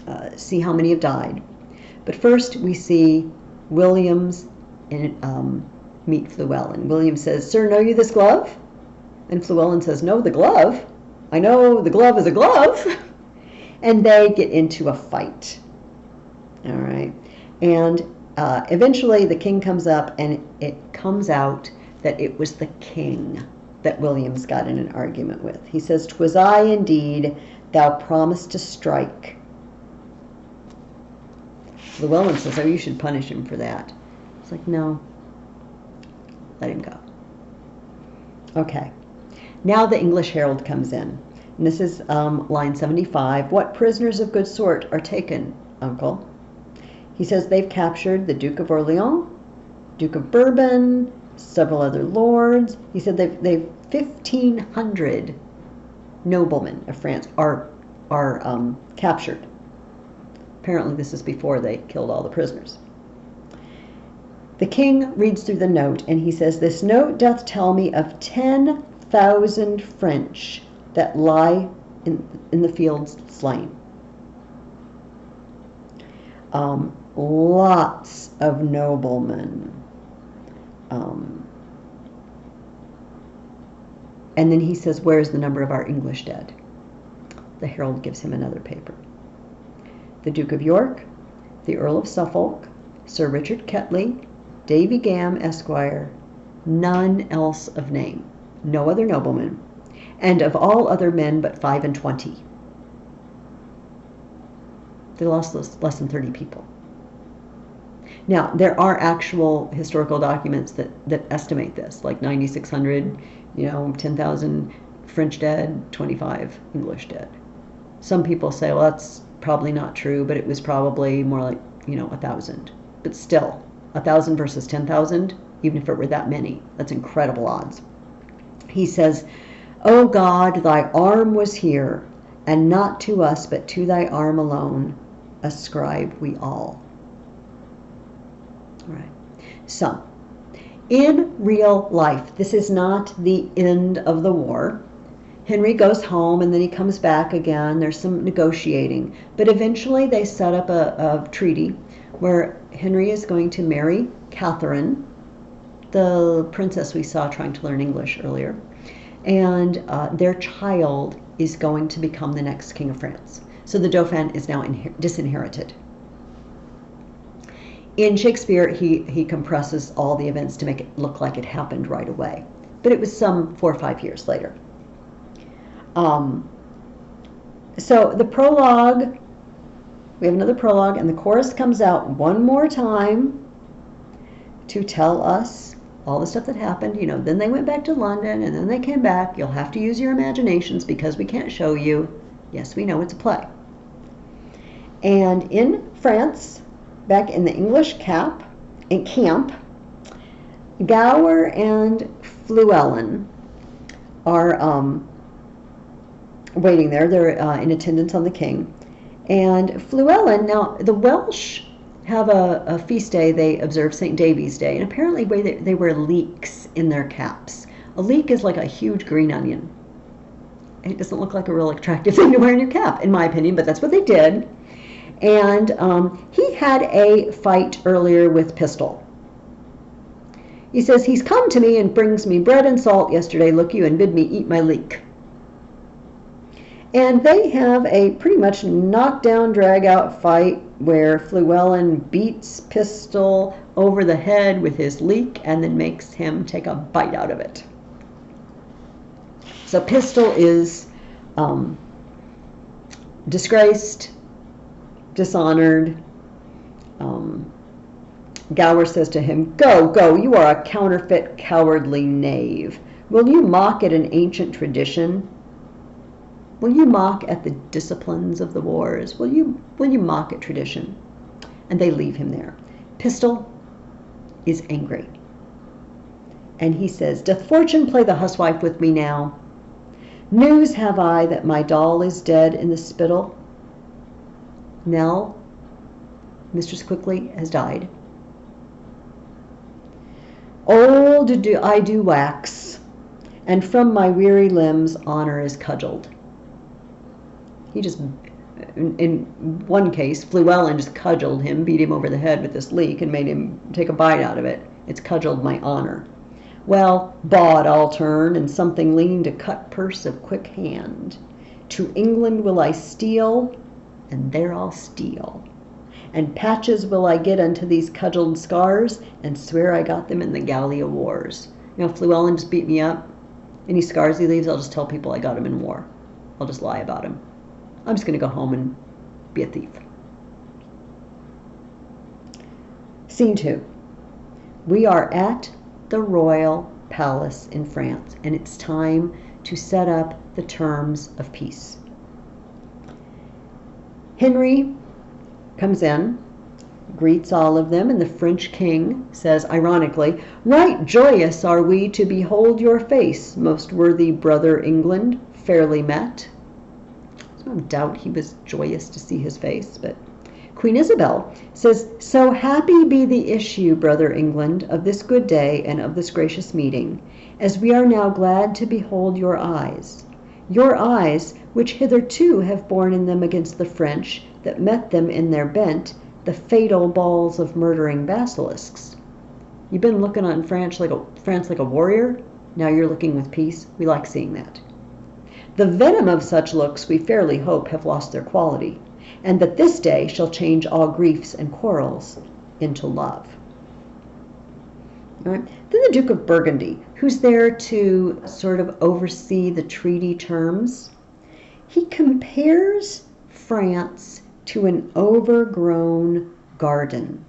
to see how many have died. But first, we see Williams and meet Fluellen. William says, "Sir, know you this glove?" And Fluellen says, "No, the glove. I know the glove is a glove." And they get into a fight. All right, and eventually the king comes up, and it comes out that it was the king that Williams got in an argument with. He says, "'Twas I indeed, thou promised to strike." Llewellyn says, "Oh, you should punish him for that." It's like, no, let him go. Okay, now the English herald comes in. And this is line 75. "What prisoners of good sort are taken, uncle?" He says they've captured the Duke of Orleans, Duke of Bourbon, several other lords. He said they've 1,500 noblemen of France are captured. Apparently this is before they killed all the prisoners. The king reads through the note, and he says, "This note doth tell me of 10,000 French that lie in the fields slain." Lots of noblemen. And then he says, "Where's the number of our English dead?" The herald gives him another paper. "The Duke of York, the Earl of Suffolk, Sir Richard Ketley, Davy Gam, Esquire, none else of name, no other noblemen, and of all other men but 25." They lost less than 30 people. Now, there are actual historical documents that estimate this, like 9,600, 10,000 French dead, 25 English dead. Some people say, well, that's probably not true, but it was probably more like, 1,000. But still, 1,000 versus 10,000, even if it were that many, that's incredible odds. He says, O God, thy arm was here, and not to us, but to thy arm alone, ascribe we all. All right. So, in real life, this is not the end of the war. Henry goes home and then he comes back again. There's some negotiating. But eventually they set up a treaty where Henry is going to marry Catherine, the princess we saw trying to learn English earlier. And their child is going to become the next king of France. So the Dauphin is now disinherited. In Shakespeare, he compresses all the events to make it look like it happened right away. But it was some 4 or 5 years later. So the prologue, we have another prologue, and the chorus comes out one more time to tell us all the stuff that happened. Then they went back to London, and then they came back. You'll have to use your imaginations because we can't show you. Yes, we know it's a play. And in France, back in the English camp, Gower and Fluellen are waiting there. They're in attendance on the king. And Fluellen, now the Welsh have a feast day. They observe St. David's Day. And apparently they wear leeks in their caps. A leek is like a huge green onion. It doesn't look like a real attractive thing to wear in your cap, in my opinion, but that's what they did. And he had a fight earlier with Pistol. He says, he's come to me and brings me bread and salt yesterday, look you, and bid me eat my leek. And they have a pretty much knockdown, drag-out fight where Fluellen beats Pistol over the head with his leek and then makes him take a bite out of it. So Pistol is disgraced, dishonored. Gower says to him, Go, you are a counterfeit, cowardly knave. Will you mock at an ancient tradition? Will you mock at the disciplines of the wars? Will you mock at tradition? And they leave him there. Pistol is angry. And he says, Doth fortune play the huswife with me now? News have I that my doll is dead in the spittle. Nell, Mistress Quickly, has died. Old do I do wax, and from my weary limbs honor is cudgeled. He just, in one case, Fluellen just cudgeled him, beat him over the head with this leek and made him take a bite out of it. It's cudgeled my honor. Well, bawd I'll turn, and something lean to cut purse of quick hand. To England will I steal, and there I'll steal. And patches will I get unto these cudgeled scars, and swear I got them in the Gallia wars. If Fluellen just beat me up, any scars he leaves, I'll just tell people I got him in war. I'll just lie about him. I'm just going to go home and be a thief. Scene 2. We are at the royal palace in France, and it's time to set up the terms of peace. Henry comes in, greets all of them, and the French king says, ironically, Right joyous are we to behold your face, most worthy brother England, fairly met. There's no doubt he was joyous to see his face, but Queen Isabel says, So happy be the issue, brother England, of this good day and of this gracious meeting, as we are now glad to behold your eyes, which hitherto have borne in them against the French, that met them in their bent, the fatal balls of murdering basilisks. You've been looking on France like a warrior, now you're looking with peace. We like seeing that. The venom of such looks we fairly hope have lost their quality, and that this day shall change all griefs and quarrels into love. All right. Then the Duke of Burgundy, who's there to sort of oversee the treaty terms, he compares France to an overgrown garden.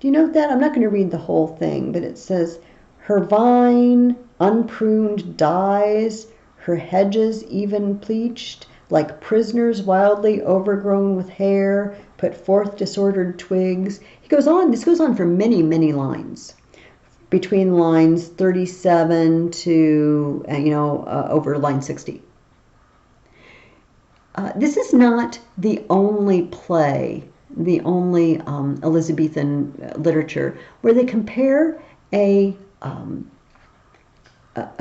Do you note that? I'm not going to read the whole thing, but it says, her vine unpruned dies, her hedges even pleached, like prisoners wildly overgrown with hair, put forth disordered twigs. He goes on, this goes on for many, many lines, between lines 37 to, over line 60. This is not the only play, the only Elizabethan literature where they compare a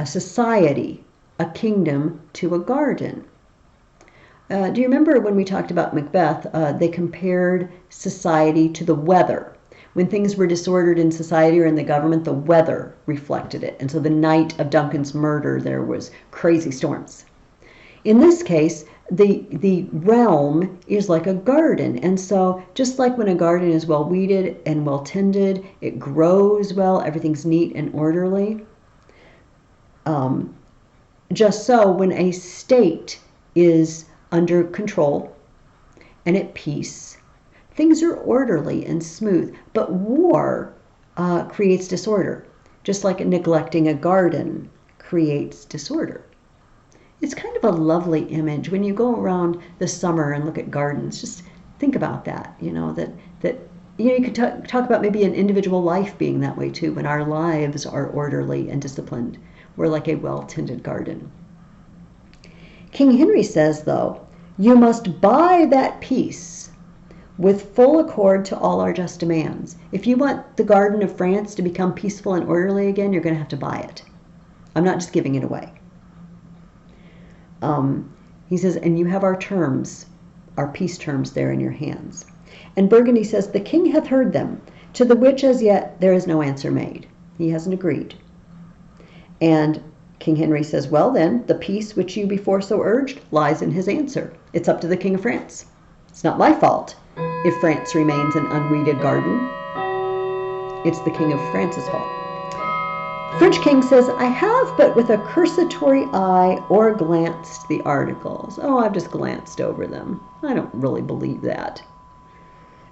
society, a kingdom, to a garden. Do you remember when we talked about Macbeth, they compared society to the weather. When things were disordered in society or in the government, the weather reflected it. And so the night of Duncan's murder, there was crazy storms. In this case, the realm is like a garden. And so just like when a garden is well weeded and well tended, it grows well, everything's neat and orderly. Just so when a state is under control and at peace, things are orderly and smooth. But war creates disorder, just like neglecting a garden creates disorder. It's kind of a lovely image. When you go around the summer and look at gardens, just think about that, that you could talk about maybe an individual life being that way too. When our lives are orderly and disciplined, we're like a well-tended garden. King Henry says, though, you must buy that peace with full accord to all our just demands. If you want the garden of France to become peaceful and orderly again, you're going to have to buy it. I'm not just giving it away. He says, and you have our terms, our peace terms there in your hands. And Burgundy says, the king hath heard them, to the which as yet there is no answer made. He hasn't agreed. And King Henry says, well then, the peace which you before so urged lies in his answer. It's up to the King of France. It's not my fault if France remains an unweeded garden. It's the King of France's fault. French king says, I have but with a cursory eye o'erglanced the articles. Oh, I've just glanced over them. I don't really believe that.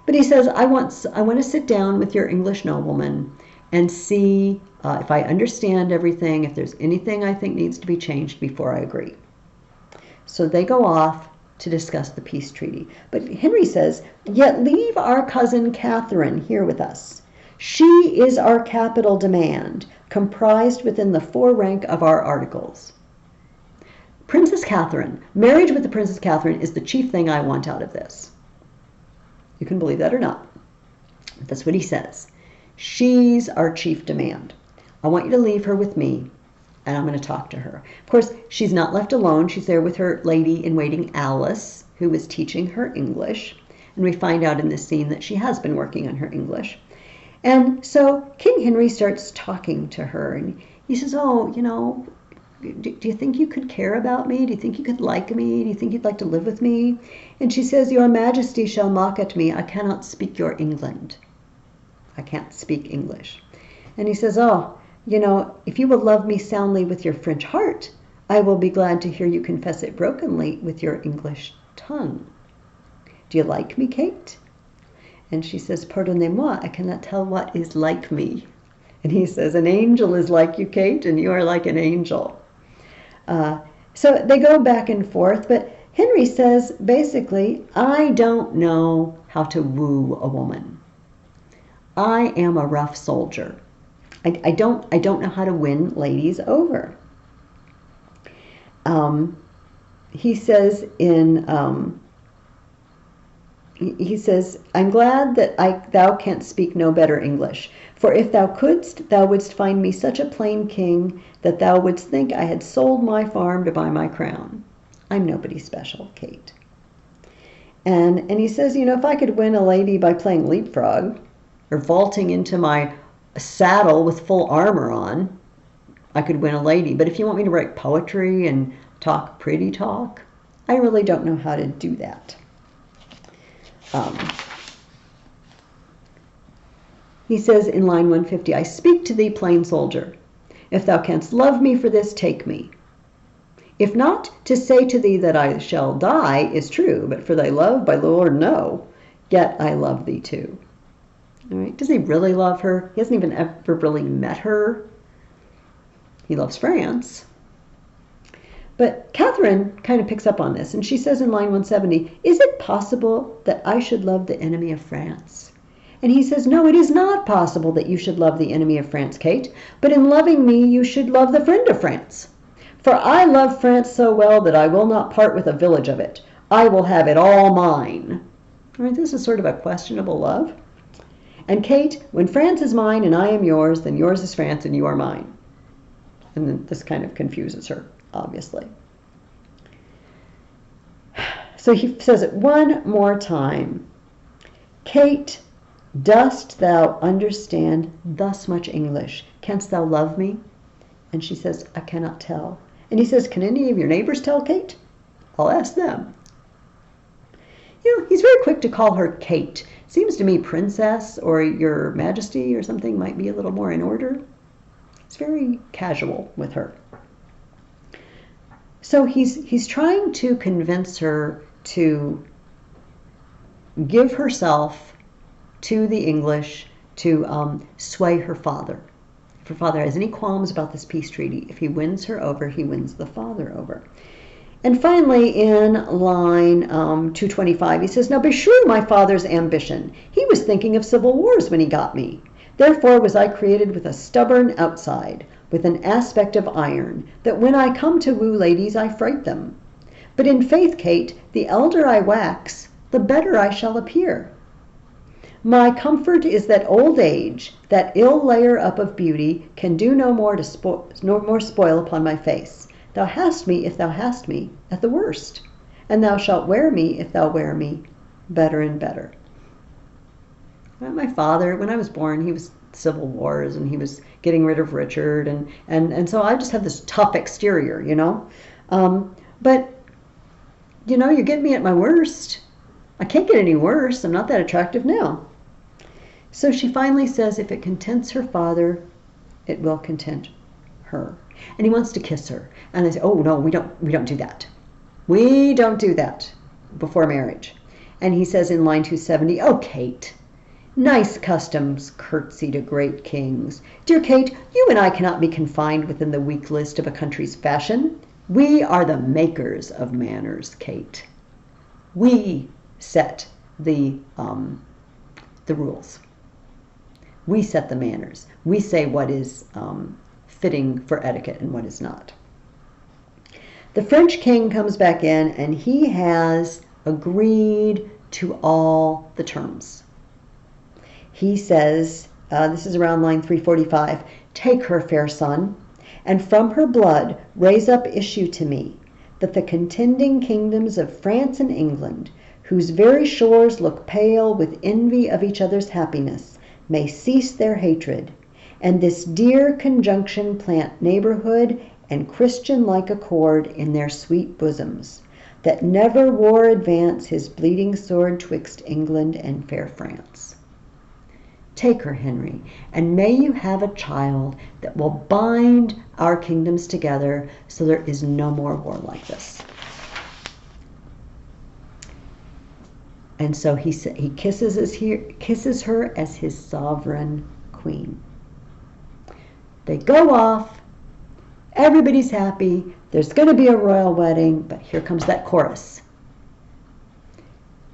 But he says, I want to sit down with your English nobleman and see if I understand everything, if there's anything I think needs to be changed before I agree. So they go off to discuss the peace treaty. But Henry says, yet leave our cousin Catherine here with us. She is our capital demand, comprised within the forerank of our articles. Princess Catherine, marriage with the Princess Catherine is the chief thing I want out of this. You can believe that or not. But that's what he says. She's our chief demand. I want you to leave her with me, and I'm going to talk to her. Of course, she's not left alone. She's there with her lady-in-waiting Alice, who is teaching her English. And we find out in this scene that she has been working on her English. And so King Henry starts talking to her, and he says, oh, do you think you could care about me? Do you think you could like me? Do you think you'd like to live with me? And she says, your majesty shall mock at me. I cannot speak your England. I can't speak English. And he says, oh, if you will love me soundly with your French heart, I will be glad to hear you confess it brokenly with your English tongue. Do you like me, Kate? And she says, pardonnez-moi, I cannot tell what is like me. And he says, an angel is like you, Kate, and you are like an angel. So they go back and forth, but Henry says, basically, I don't know how to woo a woman. I am a rough soldier. I don't know how to win ladies over. He says I'm glad that thou canst speak no better English. For if thou couldst, thou wouldst find me such a plain king that thou wouldst think I had sold my farm to buy my crown. I'm nobody special, Kate. And he says, if I could win a lady by playing leapfrog or vaulting into my saddle with full armor on, I could win a lady. But if you want me to write poetry and talk pretty talk, I really don't know how to do that. He says in line 150, I speak to thee, plain soldier. If thou canst love me for this, take me. If not, to say to thee that I shall die is true, but for thy love, by the Lord, no, yet I love thee too. All right. Does he really love her? He hasn't even ever really met her. He loves France. But Catherine kind of picks up on this, and she says in line 170, "Is it possible that I should love the enemy of France?" And he says, "No, it is not possible that you should love the enemy of France, Kate, but in loving me you should love the friend of France. For I love France so well that I will not part with a village of it. I will have it all mine." All right, this is sort of a questionable love. And Kate, when France is mine and I am yours, then yours is France and you are mine. And then this kind of confuses her, obviously. So he says it one more time. "Kate, dost thou understand thus much English? Canst thou love me?" And she says, "I cannot tell." And he says, "Can any of your neighbors tell, Kate? I'll ask them." You know, he's very quick to call her Kate. Seems to me princess or your majesty or something might be a little more in order. It's very casual with her. So he's trying to convince her to give herself to the English to sway her father. If her father has any qualms about this peace treaty, if he wins her over, he wins the father over. And finally, in line 225, he says, "Now beshrew my father's ambition. He was thinking of civil wars when he got me. Therefore was I created with a stubborn outside, with an aspect of iron, that when I come to woo ladies I fright them. But in faith, Kate, the elder I wax, the better I shall appear. My comfort is that old age, that ill layer up of beauty, can do no more spoil upon my face. Thou hast me, if thou hast me, at the worst, and thou shalt wear me, if thou wear me, better and better." My father, when I was born, he was civil wars, and he was getting rid of Richard, and so I just have this tough exterior, you know. But, you know, you're getting me at my worst. I can't get any worse. I'm not that attractive now. So she finally says if it contents her father, it will content her. And he wants to kiss her. And they say, "Oh, no, we don't do that. We don't do that before marriage." And he says in line 270, "Oh, Kate, nice customs curtsy to great kings. Dear Kate, you and I cannot be confined within the weak list of a country's fashion. We are the makers of manners, Kate. We set the rules. We set the manners. We say what is fitting for etiquette and what is not." The French king comes back in, and he has agreed to all the terms. He says, this is around line 345, "Take her, fair son, and from her blood raise up issue to me, that the contending kingdoms of France and England, whose very shores look pale with envy of each other's happiness, may cease their hatred, and this dear conjunction plant neighborhood and Christian-like accord in their sweet bosoms, that never war advance his bleeding sword twixt England and fair France. Take her, Henry, and may you have a child that will bind our kingdoms together so there is no more war like this." And so he kisses her as his sovereign queen. They go off. Everybody's happy. There's going to be a royal wedding, but here comes that chorus.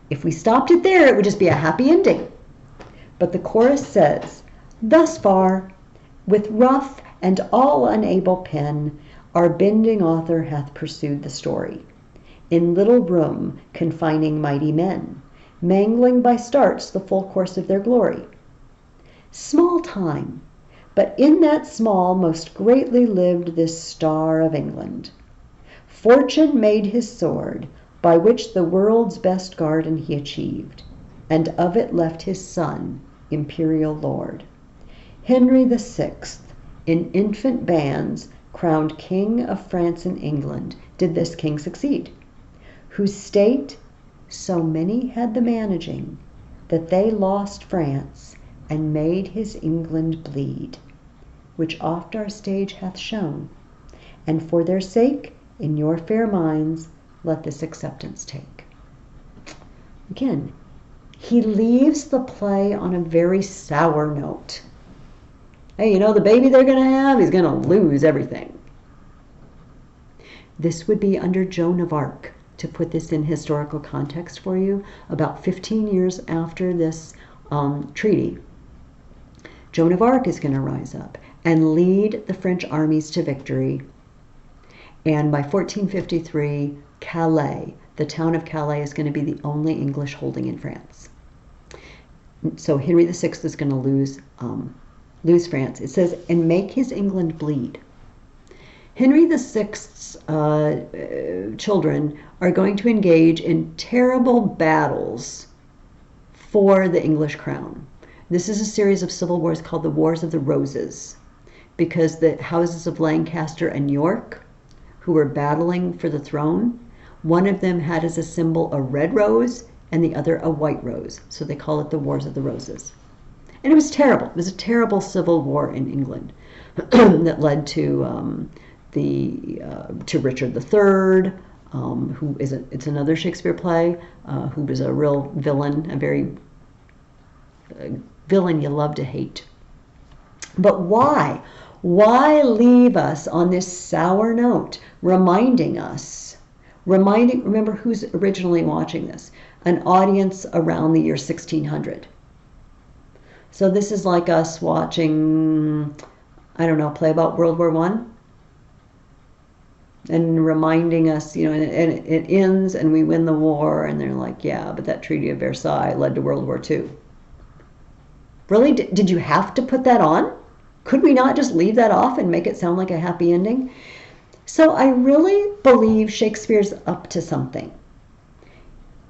If we stopped it there, it would just be a happy ending. But the chorus says, "Thus far, with rough and all unable pen, our bending author hath pursued the story, in little room confining mighty men, mangling by starts the full course of their glory. Small time, but in that small most greatly lived this star of England. Fortune made his sword, by which the world's best garden he achieved, and of it left his son, imperial lord. Henry the Sixth, in infant bands, crowned King of France and England, did this king succeed, whose state so many had the managing, that they lost France, and made his England bleed, which oft our stage hath shown, and for their sake, in your fair minds, let this acceptance take." Again, He leaves the play on a very sour note. Hey, you know the baby they're going to have? He's going to lose everything. This would be under Joan of Arc. To put this in historical context for you, about 15 years after this treaty, Joan of Arc is going to rise up and lead the French armies to victory. And by 1453, Calais, the town of Calais, is going to be the only English holding in France. So Henry VI is going to lose France. It says, and make his England bleed. Henry VI's children are going to engage in terrible battles for the English crown. This is a series of civil wars called the Wars of the Roses, because the houses of Lancaster and York, who were battling for the throne, one of them had as a symbol a red rose and the other a white rose. So they call it the Wars of the Roses. And it was terrible. It was a terrible civil war in England that led to Richard III, who is it's another Shakespeare play, who was a real villain, a very villain you love to hate. But why? Why leave us on this sour note, remember who's originally watching this? An audience around the year 1600. So this is like us watching, I don't know, play about World War I. And reminding us, and it ends and we win the war, and they're like, yeah, but that Treaty of Versailles led to World War II. Really? Did you have to put that on? Could we not just leave that off and make it sound like a happy ending? So I really believe Shakespeare's up to something.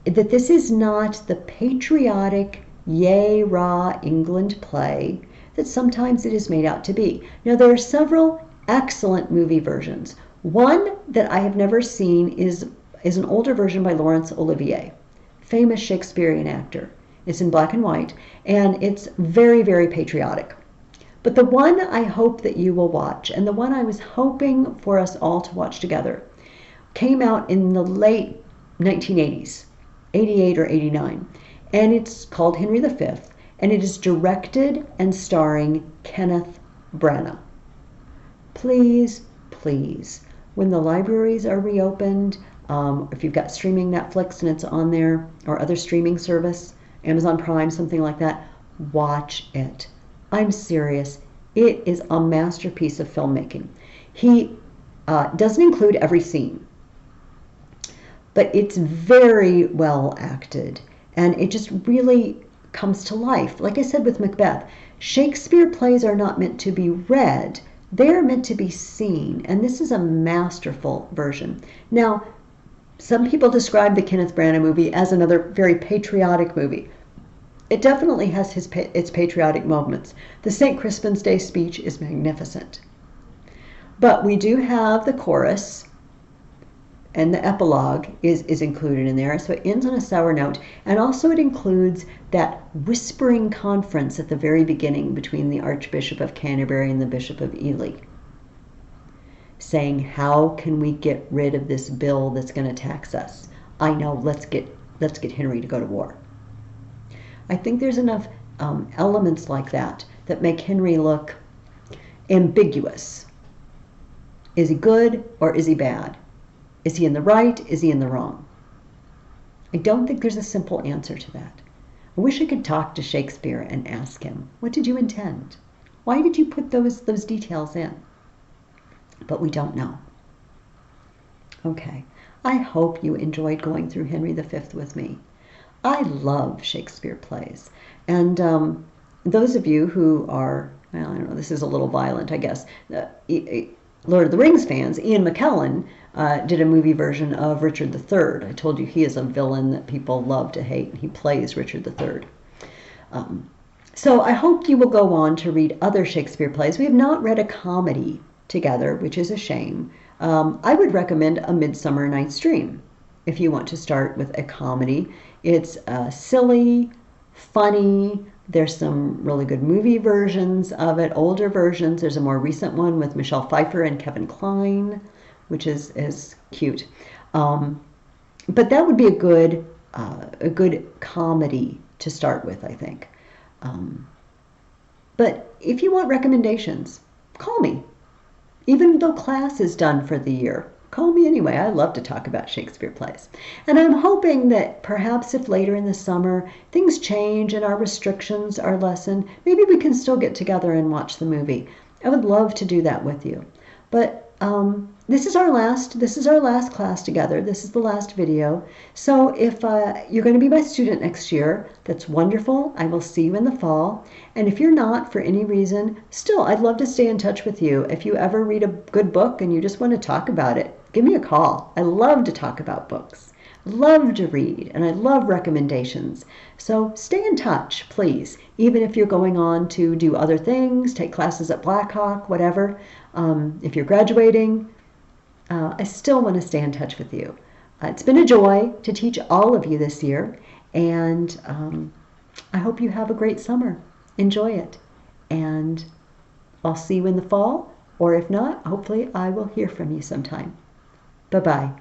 That this is not the patriotic, yay, rah, England play that sometimes it is made out to be. Now, there are several excellent movie versions. One that I have never seen is an older version by Laurence Olivier, famous Shakespearean actor. It's in black and white, and it's very, very patriotic. But the one I hope that you will watch, and the one I was hoping for us all to watch together, came out in the late 1980s, 88 or 89, and it's called Henry V, and it is directed and starring Kenneth Branagh. Please, please, when the libraries are reopened, if you've got streaming Netflix and it's on there, or other streaming service, Amazon Prime, something like that, watch it. I'm serious. It is a masterpiece of filmmaking. He doesn't include every scene, but it's very well acted, and it just really comes to life. Like I said with Macbeth, Shakespeare plays are not meant to be read. They're meant to be seen, and this is a masterful version. Now, some people describe the Kenneth Branagh movie as another very patriotic movie. It definitely has its patriotic moments. The St. Crispin's Day speech is magnificent. But we do have the chorus, and the epilogue is included in there. So it ends on a sour note. And also it includes that whispering conference at the very beginning between the Archbishop of Canterbury and the Bishop of Ely, saying, how can we get rid of this bill that's going to tax us? I know, let's get Henry to go to war. I think there's enough elements like that that make Henry look ambiguous. Is he good or is he bad? Is he in the right? Is he in the wrong? I don't think there's a simple answer to that. I wish I could talk to Shakespeare and ask him, what did you intend? Why did you put those details in? But we don't know. Okay, I hope you enjoyed going through Henry V with me. I love Shakespeare plays. And those of you who are, well, I don't know, this is a little violent, I guess, Lord of the Rings fans, Ian McKellen did a movie version of Richard III. I told you he is a villain that people love to hate. He plays Richard III. So I hope you will go on to read other Shakespeare plays. We have not read a comedy together, which is a shame. I would recommend A Midsummer Night's Dream if you want to start with a comedy. It's silly, funny. There's some really good movie versions of it, older versions. There's a more recent one with Michelle Pfeiffer and Kevin Kline, which is cute. But that would be a good comedy to start with, I think. But if you want recommendations, call me. Even though class is done for the year, call me anyway. I love to talk about Shakespeare plays. And I'm hoping that perhaps if later in the summer things change and our restrictions are lessened, maybe we can still get together and watch the movie. I would love to do that with you. But this is our last class together. This is the last video. So if you're going to be my student next year, that's wonderful. I will see you in the fall. And if you're not for any reason, still, I'd love to stay in touch with you. If you ever read a good book and you just want to talk about it, give me a call. I love to talk about books. I love to read, and I love recommendations. So stay in touch, please. Even if you're going on to do other things, take classes at Blackhawk, whatever. If you're graduating, I still want to stay in touch with you. It's been a joy to teach all of you this year, and I hope you have a great summer. Enjoy it, and I'll see you in the fall, or if not, hopefully I will hear from you sometime. Bye-bye.